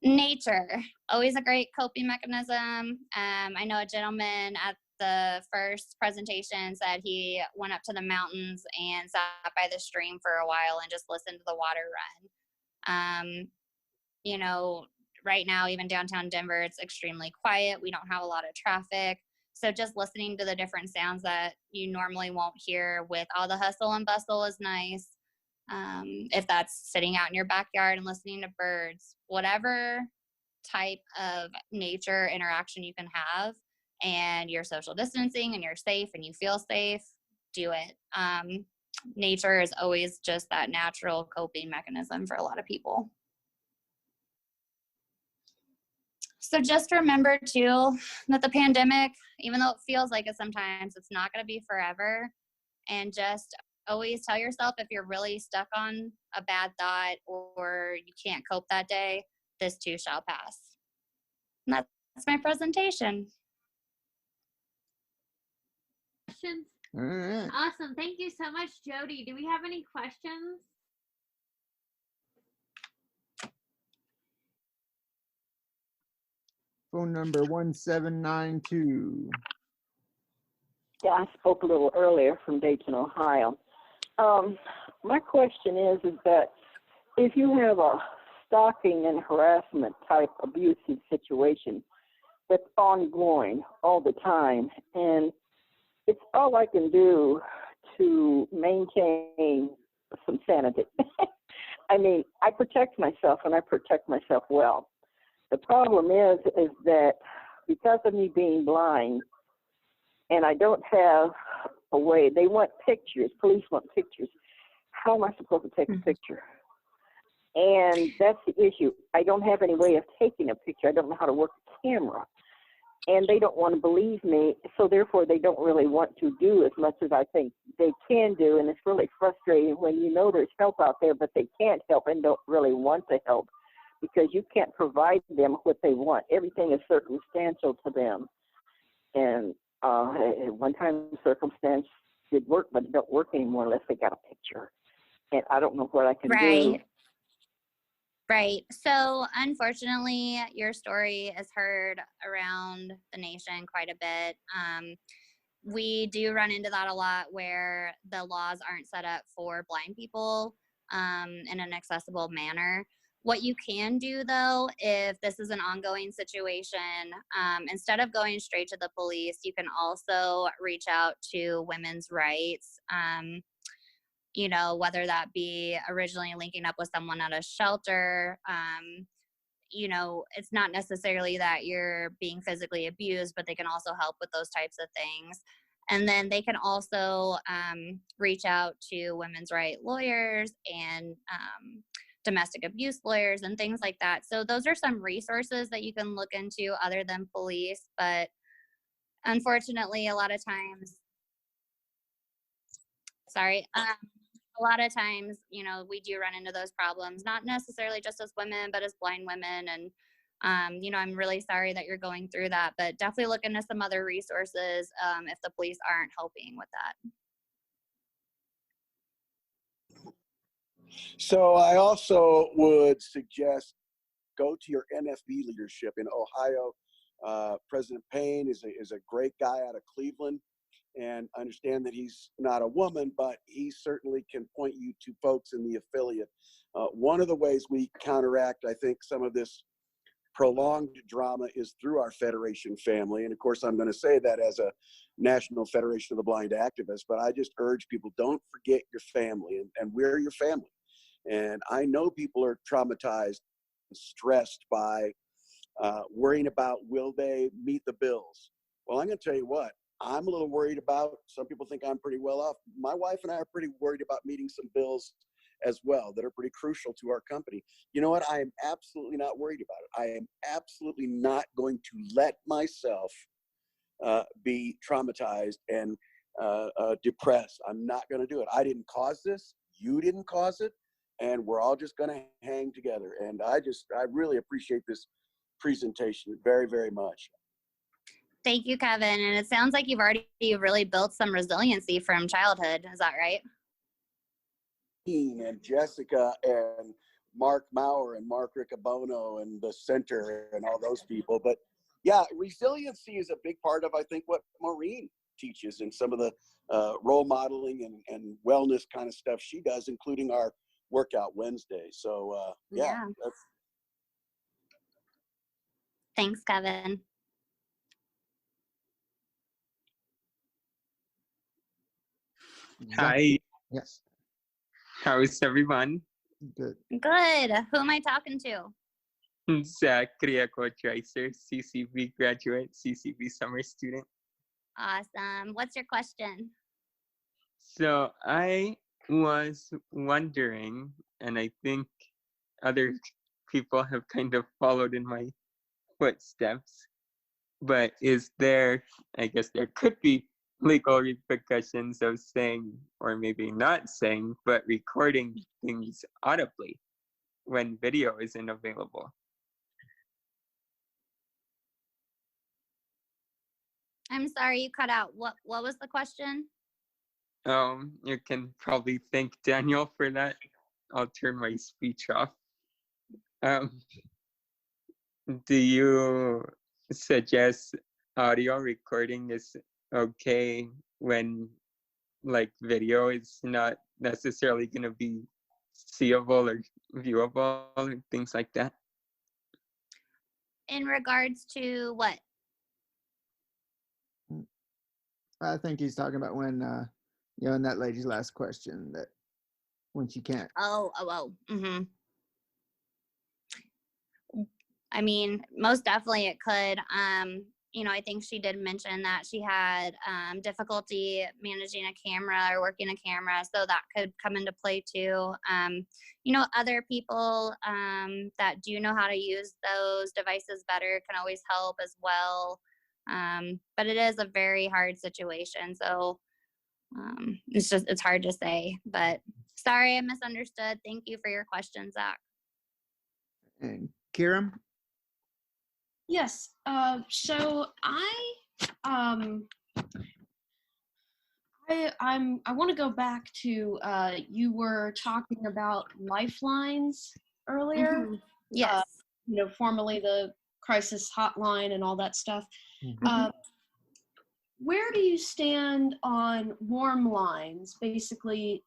Nature, always a great coping mechanism. I know a gentleman at the first presentation said he went up to the mountains and sat by the stream for a while and just listened to the water run. You know, right now, even downtown Denver, it's extremely quiet. We don't have a lot of traffic. So just listening to the different sounds that you normally won't hear with all the hustle and bustle is nice. If that's sitting out in your backyard and listening to birds, whatever type of nature interaction you can have, and you're social distancing and you're safe and you feel safe, do it. Nature is always just that natural coping mechanism for a lot of people. So just remember too that the pandemic, even though it feels like it sometimes, it's not going to be forever. And just always tell yourself, if you're really stuck on a bad thought or you can't cope that day, this too shall pass. And that's my presentation. Questions? All right. Awesome. Thank you so much, Jody. Do we have any questions? Phone number 1792. Yeah, I spoke a little earlier from Dayton, Ohio. My question is that if you have a stalking and harassment type abusive situation that's ongoing all the time, and it's all I can do to maintain some sanity. I mean, I protect myself, and I protect myself well. The problem is that because of me being blind, and I don't have a way, they want pictures, police want pictures. How am I supposed to take a picture? And that's the issue. I don't have any way of taking a picture. I don't know how to work the camera. And they don't want to believe me, so therefore they don't really want to do as much as I think they can do. And it's really frustrating when you know there's help out there, but they can't help and don't really want to help because you can't provide them what they want. Everything is circumstantial to them. And at one time, circumstance did work, but it don't work anymore unless they got a picture. And I don't know what I can do. Right. So unfortunately, your story is heard around the nation quite a bit. We do run into that a lot where the laws aren't set up for blind people in an accessible manner. What you can do, though, if this is an ongoing situation, instead of going straight to the police, you can also reach out to women's rights. You know, whether that be originally linking up with someone at a shelter, you know, it's not necessarily that you're being physically abused, but they can also help with those types of things. And then they can also reach out to women's rights lawyers and domestic abuse lawyers and things like that. So those are some resources that you can look into other than police. But unfortunately, a lot of times, a lot of times, you know, we do run into those problems, not necessarily just as women, but as blind women. And, you know, I'm really sorry that you're going through that, but definitely look into some other resources if the police aren't helping with that. So I also would suggest go to your NFB leadership in Ohio. President Payne is a great guy out of Cleveland. And I understand that he's not a woman, but he certainly can point you to folks in the affiliate. One of the ways we counteract, I think, some of this prolonged drama is through our Federation family. And of course, I'm going to say that as a National Federation of the Blind activist, but I just urge people, don't forget your family, and we're your family. And I know people are traumatized and stressed by worrying about, will they meet the bills? Well, I'm going to tell you what, I'm a little worried about, some people think I'm pretty well off. My wife and I are pretty worried about meeting some bills as well that are pretty crucial to our company. You know what? I am absolutely not worried about it. I am absolutely not going to let myself be traumatized and depressed. I'm not going to do it. I didn't cause this. You didn't cause it. And we're all just going to hang together. And I really appreciate this presentation very, very much. Thank you, Kevin. And it sounds like you've already really built some resiliency from childhood. Is that right? And Jessica and Mark Maurer and Mark Riccobono and the center and all those people. But yeah, resiliency is a big part of, I think, what Maureen teaches and some of the role modeling and wellness kind of stuff she does, including our Workout Wednesday. So yeah. Thanks, Kevin. Hi. Yes. How is everyone? Good. Good. Who am I talking to? Zach Kriaco-Dreiser, CCB graduate, CCB summer student. Awesome. What's your question? So I was wondering, and I think other people have kind of followed in my footsteps, but is there, I guess there could be legal repercussions of saying, or maybe not saying, but recording things audibly when video isn't available. I'm sorry, you cut out. What was the question? You can probably thank Daniel for that. I'll turn my speech off. Do you suggest audio recording is okay when like video is not necessarily going to be seeable or viewable and things like that? In regards to what? I think he's talking about when, in that lady's last question, that when she can't. Mm-hmm. I mean, most definitely it could. I think she did mention that she had difficulty managing a camera or working a camera, so that could come into play too. Other people that do know how to use those devices better can always help as well. But it is a very hard situation, so it's hard to say. But sorry, I misunderstood. Thank you for your question, Zach. And Kiram? Yes. So I want to go back to you were talking about lifelines earlier. Mm-hmm. Yes. Formerly the crisis hotline and all that stuff. Mm-hmm. Where do you stand on warm lines? Basically,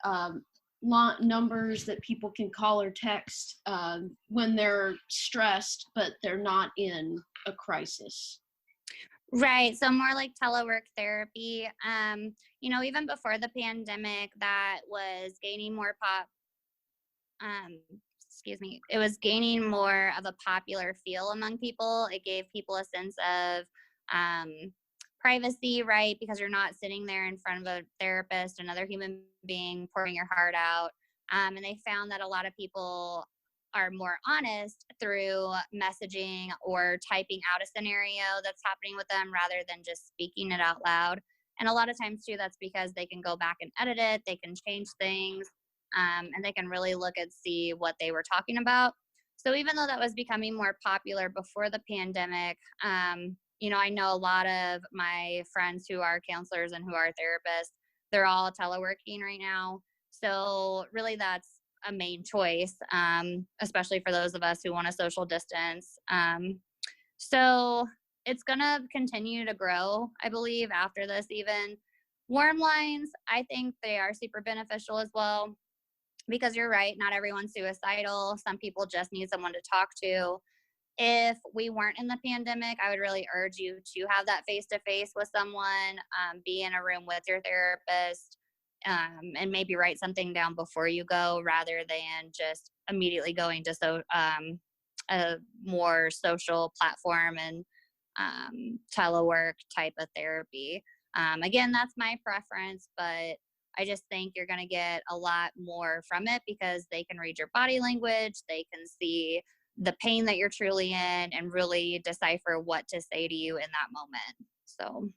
numbers that people can call or text when they're stressed, but they're not in a crisis. Right. So more like telework therapy. Even before the pandemic, that was gaining more it was gaining more of a popular feel among people. It gave people a sense of privacy, right? Because you're not sitting there in front of a therapist, another human being, pouring your heart out. And they found that a lot of people are more honest through messaging or typing out a scenario that's happening with them rather than just speaking it out loud. And a lot of times too, that's because they can go back and edit it, they can change things, and they can really look and see what they were talking about. So even though that was becoming more popular before the pandemic, I know a lot of my friends who are counselors and who are therapists, they're all teleworking right now. So really that's a main choice, especially for those of us who want to social distance. So it's going to continue to grow, I believe, after this even. Warm lines, I think they are super beneficial as well, because you're right, not everyone's suicidal. Some people just need someone to talk to. If we weren't in the pandemic, I would really urge you to have that face-to-face with someone, be in a room with your therapist, and maybe write something down before you go rather than just immediately going to a more social platform and telework type of therapy. Again, that's my preference, but I just think you're going to get a lot more from it because they can read your body language, they can see the pain that you're truly in and really decipher what to say to you in that moment. So,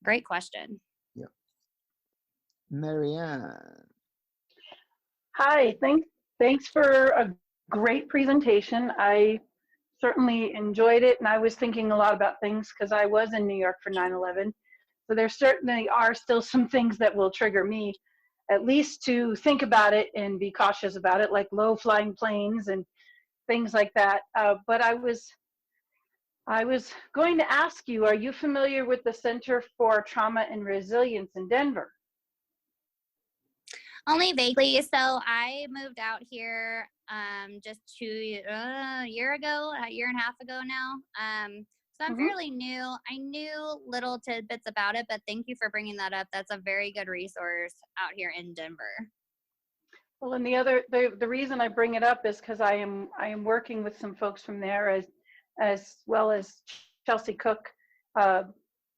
great question. Yep. Marianne. Hi, thanks for a great presentation. I certainly enjoyed it, and I was thinking a lot about things because I was in New York for 9/11. So there certainly are still some things that will trigger me. at least to think about it and be cautious about it, like low flying planes and things like that. But I was going to ask you, are you familiar with the Center for Trauma and Resilience in Denver? Only vaguely. So I moved out here just a year ago, a year and a half ago now. So I'm fairly new. I knew little tidbits about it, but thank you for bringing that up. That's a very good resource out here in Denver. Well, and the reason I bring it up is because I am working with some folks from there, as well as Chelsea Cook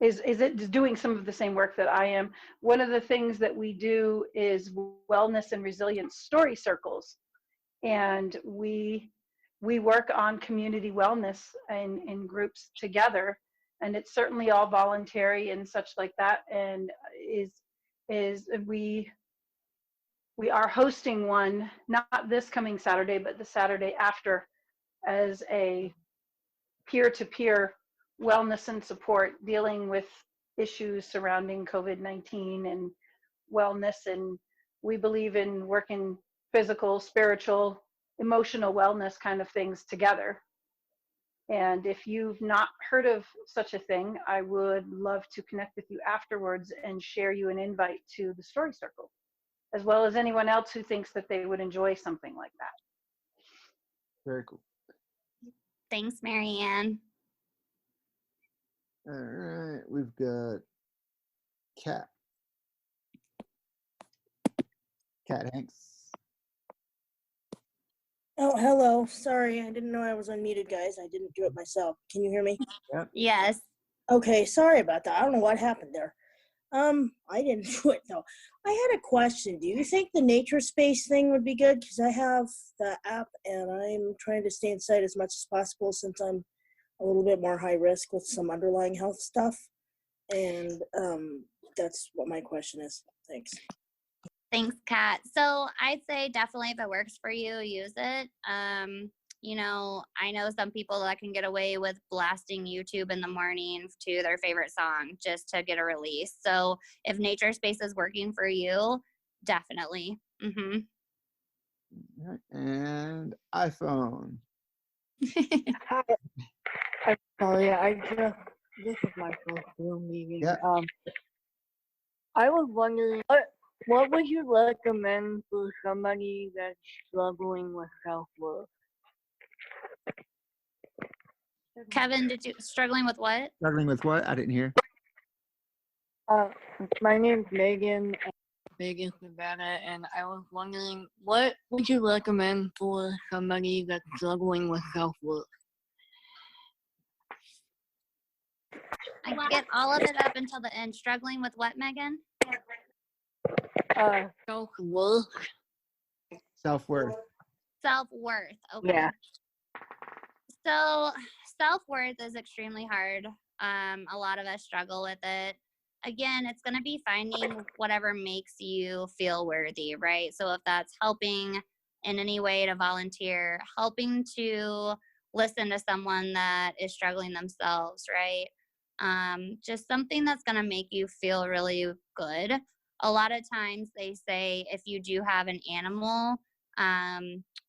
is doing some of the same work that I am. One of the things that we do is wellness and resilience story circles, and we work on community wellness in groups together, and it's certainly all voluntary and such like that. And we are hosting one, not this coming Saturday, but the Saturday after, as a peer-to-peer wellness and support, dealing with issues surrounding COVID-19 and wellness. And we believe in working physical, spiritual, emotional wellness kind of things together. And if you've not heard of such a thing, I would love to connect with you afterwards and share you an invite to the Story Circle, as well as anyone else who thinks that they would enjoy something like that. Very cool. Thanks, Marianne. All right, we've got Kat Hanks. Oh, hello. Sorry, I didn't know I was unmuted, guys. I didn't do it myself. Can you hear me? Yep. Yes. Okay, sorry about that. I don't know what happened there. I didn't do it though. I had a question. Do you think the nature space thing would be good? Because I have the app and I'm trying to stay inside as much as possible since I'm a little bit more high risk with some underlying health stuff. And that's what my question is. Thanks. Thanks, Kat. So I'd say definitely if it works for you, use it. You know, I know some people that can get away with blasting YouTube in the morning to their favorite song just to get a release. So if nature space is working for you, definitely. Mm-hmm. And iPhone. Hi. I'm sorry, this is my first Zoom meeting. Yeah. I was wondering, what would you recommend for somebody that's struggling with self-worth? Kevin, struggling with what? Struggling with what? I didn't hear. My name's Megan, Vegas, Nevada, and I was wondering, what would you recommend for somebody that's struggling with self-worth? I get all of it up until the end. Struggling with what, Megan? Self-worth. Self-worth. Self-worth. Okay. Yeah. So self-worth is extremely hard. A lot of us struggle with it. Again, it's going to be finding whatever makes you feel worthy, right? So if that's helping in any way to volunteer, helping to listen to someone that is struggling themselves, right? Just something that's going to make you feel really good. A lot of times they say if you do have an animal,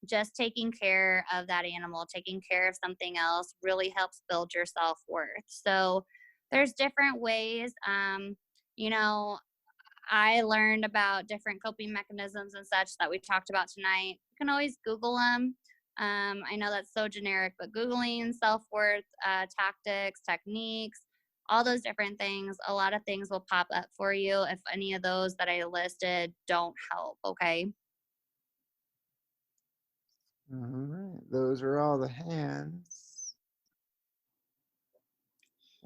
just taking care of that animal, taking care of something else really helps build your self-worth. So there's different ways. You know, I learned about different coping mechanisms and such that we talked about tonight. You can always Google them. I know that's so generic, but Googling self-worth tactics, techniques, all those different things, a lot of things will pop up for you if any of those that I listed don't help, okay? All right, those are all the hands.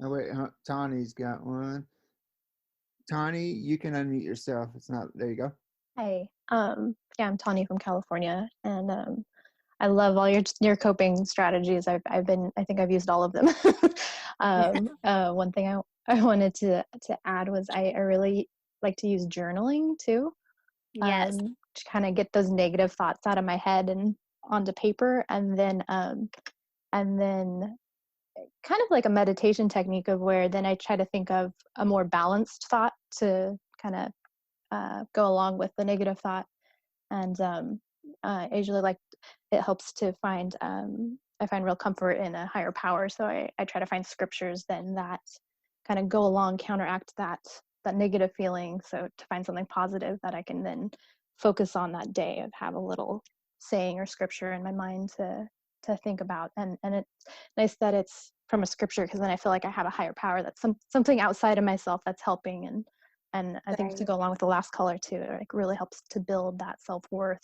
Oh wait, Tawny's got one. Tawny, you can unmute yourself. It's not, there you go. Hey, yeah, I'm Tawny from California, and I love all your coping strategies. I think I've used all of them. One thing I wanted to add was I really like to use journaling too. Yes. To kind of get those negative thoughts out of my head and onto paper, and then kind of like a meditation technique of where then I try to think of a more balanced thought to kind of go along with the negative thought. And I usually like, it helps to find, I find real comfort in a higher power. So I try to find scriptures then that kind of go along, counteract that negative feeling. So to find something positive that I can then focus on that day, of have a little saying or scripture in my mind to think about. And it's nice that it's from a scripture, because then I feel like I have a higher power, that's something outside of myself that's helping. And I think to go along with the last color too, it like really helps to build that self-worth,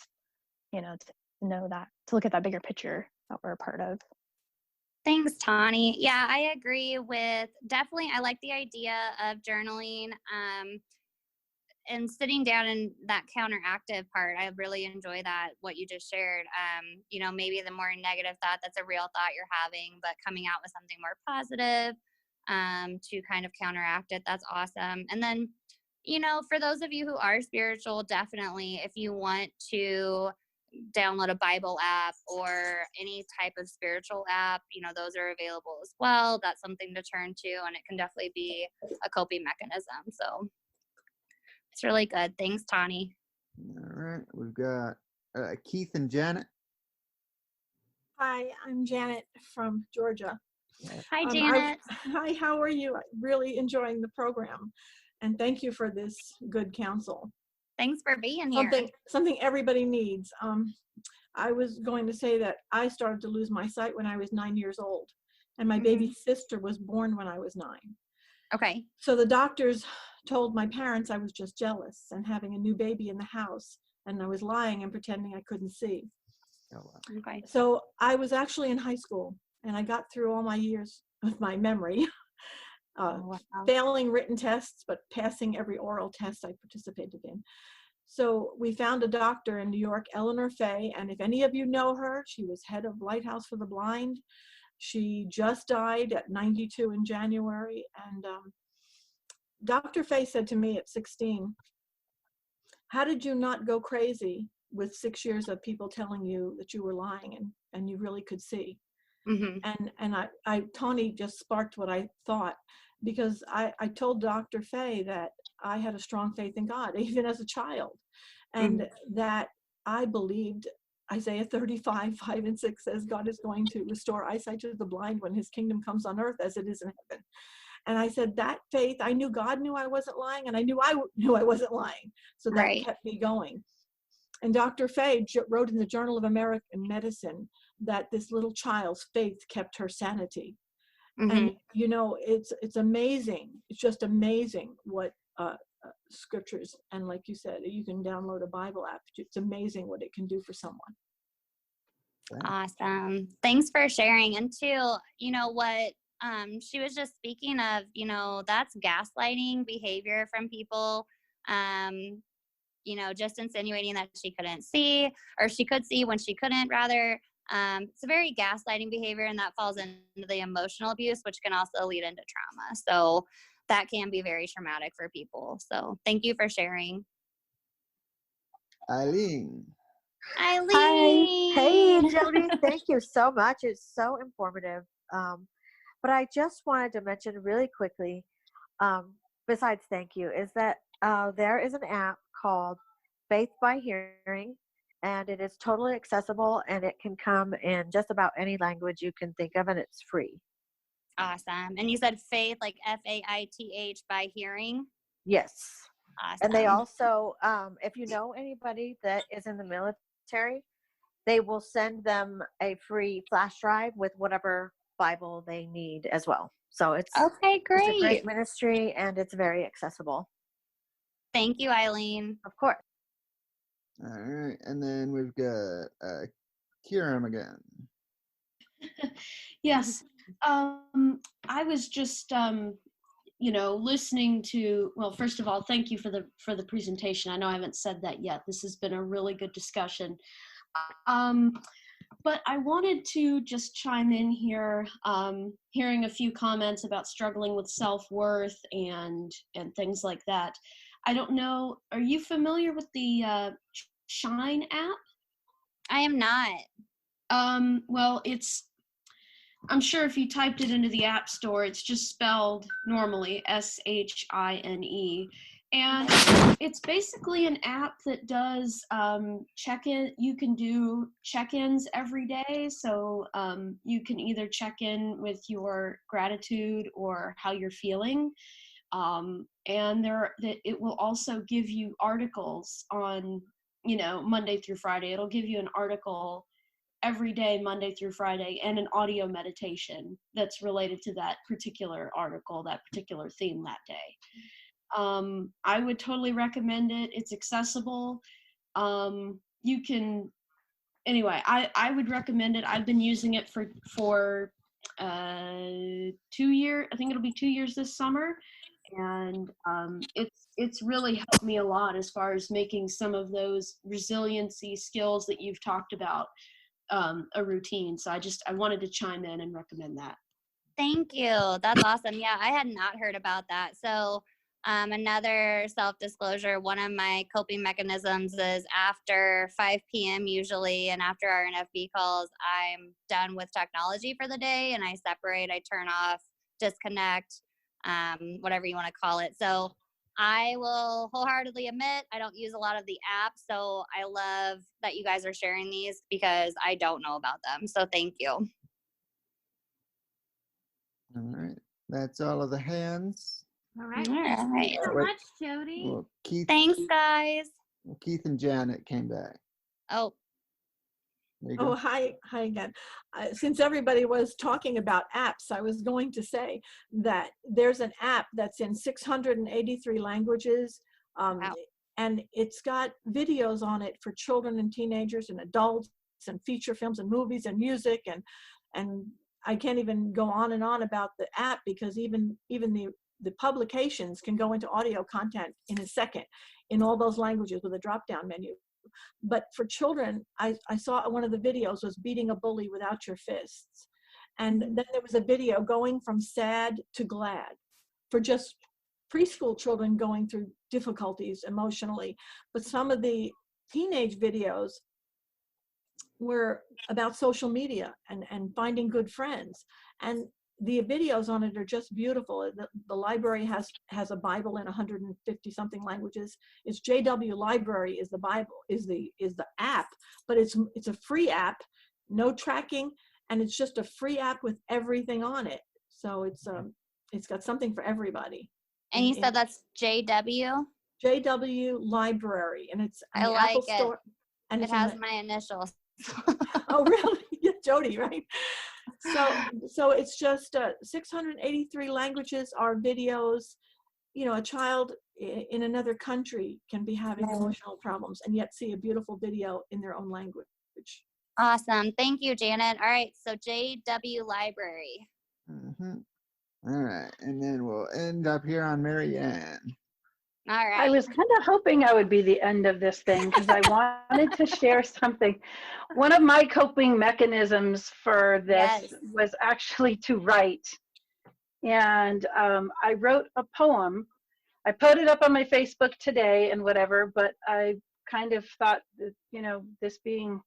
to know that, to look at that bigger picture that we're a part of. Thanks, Tawny. Yeah, I agree with, definitely, I like the idea of journaling and sitting down in that counteractive part. I really enjoy that, what you just shared. Maybe the more negative thought, that's a real thought you're having, but coming out with something more positive to kind of counteract it. That's awesome. And then, for those of you who are spiritual, definitely, if you want to download a Bible app or any type of spiritual app, those are available as well. That's something to turn to, and it can definitely be a coping mechanism. So it's really good. Thanks, Tawny. All right, we've got Keith and Janet. Hi, I'm Janet from Georgia. Hi, Janet. Hi, how are you? I'm really enjoying the program, and thank you for this good counsel. Thanks for being here. Something everybody needs. I was going to say that I started to lose my sight when I was 9 years old, and my baby sister was born when I was 9. Okay. So the doctors told my parents I was just jealous and having a new baby in the house, and I was lying and pretending I couldn't see. Oh, wow. Okay. So I was actually in high school, and I got through all my years with my memory, failing written tests, but passing every oral test I participated in. So we found a doctor in New York, Eleanor Fay, and if any of you know her, she was head of Lighthouse for the Blind. She just died at 92 in January, and Dr. Fay said to me at 16, how did you not go crazy with 6 years of people telling you that you were lying and you really could see? And Tawny just sparked what I thought, because I told Dr. Fay that I had a strong faith in God, even as a child, and that I believed Isaiah 35, 5 and 6 says God is going to restore eyesight to the blind when his kingdom comes on earth as it is in heaven. And I said, that faith, I knew God knew I wasn't lying, and I knew I knew I wasn't lying. So that kept me going. And Dr. Fay wrote in the Journal of American Medicine that this little child's faith kept her sanity. And, it's amazing. It's just amazing what scriptures, and like you said, you can download a Bible app. It's amazing what it can do for someone. Awesome. Thanks for sharing. And too, what she was just speaking of, that's gaslighting behavior from people, just insinuating that she couldn't see, or she could see when she couldn't, rather. It's a very gaslighting behavior, and that falls into the emotional abuse, which can also lead into trauma. So that can be very traumatic for people. So thank you for sharing. Eileen. Eileen. Hi. Hey, Jody. Thank you so much. It's so informative. But I just wanted to mention really quickly, besides thank you, is that there is an app called Faith by Hearing, and it is totally accessible, and it can come in just about any language you can think of, and it's free. Awesome. And you said faith, like FAITH, by hearing? Yes. Awesome. And they also, if you know anybody that is in the military, they will send them a free flash drive with whatever Bible they need as well. So it's okay, great. It's a great ministry, and it's very accessible. Thank you, Eileen. Of course. All right, and then we've got Kiram again. Yes, I was just listening to. Well, first of all, thank you for the presentation. I know I haven't said that yet. This has been a really good discussion. But I wanted to just chime in here, hearing a few comments about struggling with self-worth and things like that. I don't know, are you familiar with the Shine app? I am not. Well, I'm sure if you typed it into the App Store, it's just spelled normally, SHINE. And it's basically an app that does check-in. You can do check-ins every day. So you can either check in with your gratitude or how you're feeling. And it will also give you articles on, Monday through Friday. It'll give you an article every day, Monday through Friday, and an audio meditation that's related to that particular article, that particular theme that day. I would totally recommend it. It's accessible. You can, anyway, I would recommend it. I've been using it for 2 years. I think it'll be 2 years this summer. And it's really helped me a lot as far as making some of those resiliency skills that you've talked about a routine. So I wanted to chime in and recommend that. Thank you. That's awesome. Yeah, I had not heard about that. So another self-disclosure, one of my coping mechanisms is after 5 p.m. usually, and after our NFB calls, I'm done with technology for the day, and I separate, I turn off, disconnect, whatever you want to call it. So I will wholeheartedly admit I don't use a lot of the apps, so I love that you guys are sharing these because I don't know about them. So thank you. All right. That's all of the hands. All right. All right. Thank you so much, Jody. Well, Thanks, guys. Keith and Janet came back. Oh. There you go. Oh, hi again. Since everybody was talking about apps, I was going to say that there's an app that's in 683 languages, and it's got videos on it for children and teenagers and adults and feature films and movies and music, and I can't even go on and on about the app because even the publications can go into audio content in a second in all those languages with a drop-down menu. But for children, I saw one of the videos was beating a bully without your fists. And then there was a video going from sad to glad for just preschool children going through difficulties emotionally. But some of the teenage videos were about social media and finding good friends. And the videos on it are just beautiful. The library has a Bible in 150 something languages. It's JW Library is the Bible, is the app, but it's a free app, no tracking, and it's just a free app with everything on it. So it's got something for everybody. And you said that's JW? JW Library, and it's on I the like Apple it. Store. And it has my initials. Oh, really? Yeah, Jody, right? So it's just 683 languages are videos. A child in another country can be having emotional problems and yet see a beautiful video in their own language. Awesome. Thank you, Janet. All right. So JW Library. Mm-hmm. All right. And then we'll end up here on Mary Ann. All right. I was kind of hoping I would be the end of this thing because I wanted to share something. One of my coping mechanisms for this was actually to write. And I wrote a poem. I put it up on my Facebook today and whatever, but I kind of thought that, this being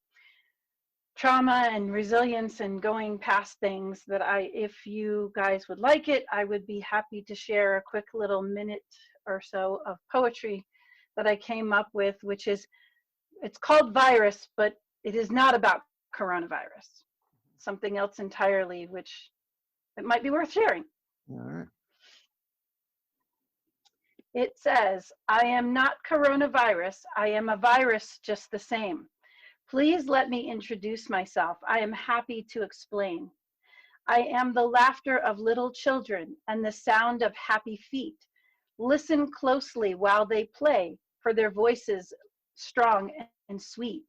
trauma and resilience and going past things, that if you guys would like it, I would be happy to share a quick little minute or so of poetry that I came up with, it's called Virus, but it is not about coronavirus. Something else entirely, which it might be worth sharing. All right. It says, I am not coronavirus. I am a virus just the same. Please let me introduce myself. I am happy to explain. I am the laughter of little children and the sound of happy feet. Listen closely while they play, for their voices strong and sweet.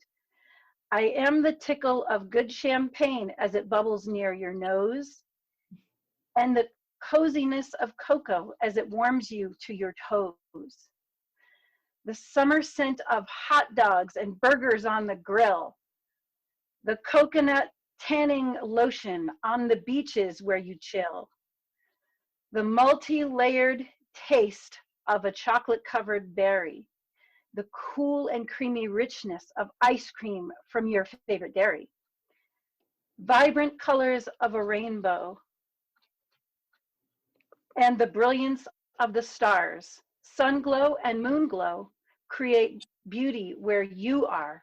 I am the tickle of good champagne as it bubbles near your nose, and the coziness of cocoa as it warms you to your toes. The summer scent of hot dogs and burgers on the grill. The coconut tanning lotion on the beaches where you chill. The multi-layered taste of a chocolate-covered berry. The cool and creamy richness of ice cream from your favorite dairy. Vibrant colors of a rainbow. And the brilliance of the stars Sun glow and moon glow create beauty where you are.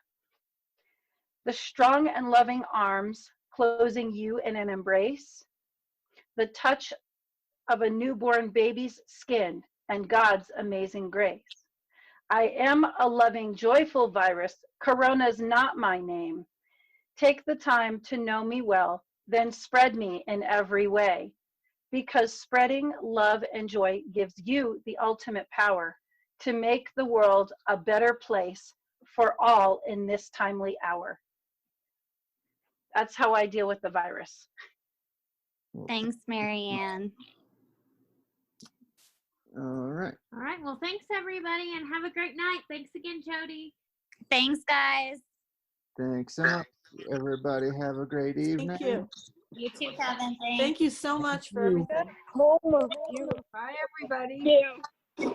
The strong and loving arms closing you in an embrace. The touch of a newborn baby's skin and God's amazing grace. I am a loving, joyful virus. Corona's not my name. Take the time to know me well, then spread me in every way. Because spreading love and joy gives you the ultimate power to make the world a better place for all in this timely hour. That's how I deal with the virus. Thanks, Marianne. All right. All right. Well, thanks everybody, and have a great night. Thanks again, Jody. Thanks, guys. Thanks so much. Everybody have a great evening. Thank you. You too, Kevin. Thanks. Thank you so much for everything. Homework. Bye, everybody. Yeah.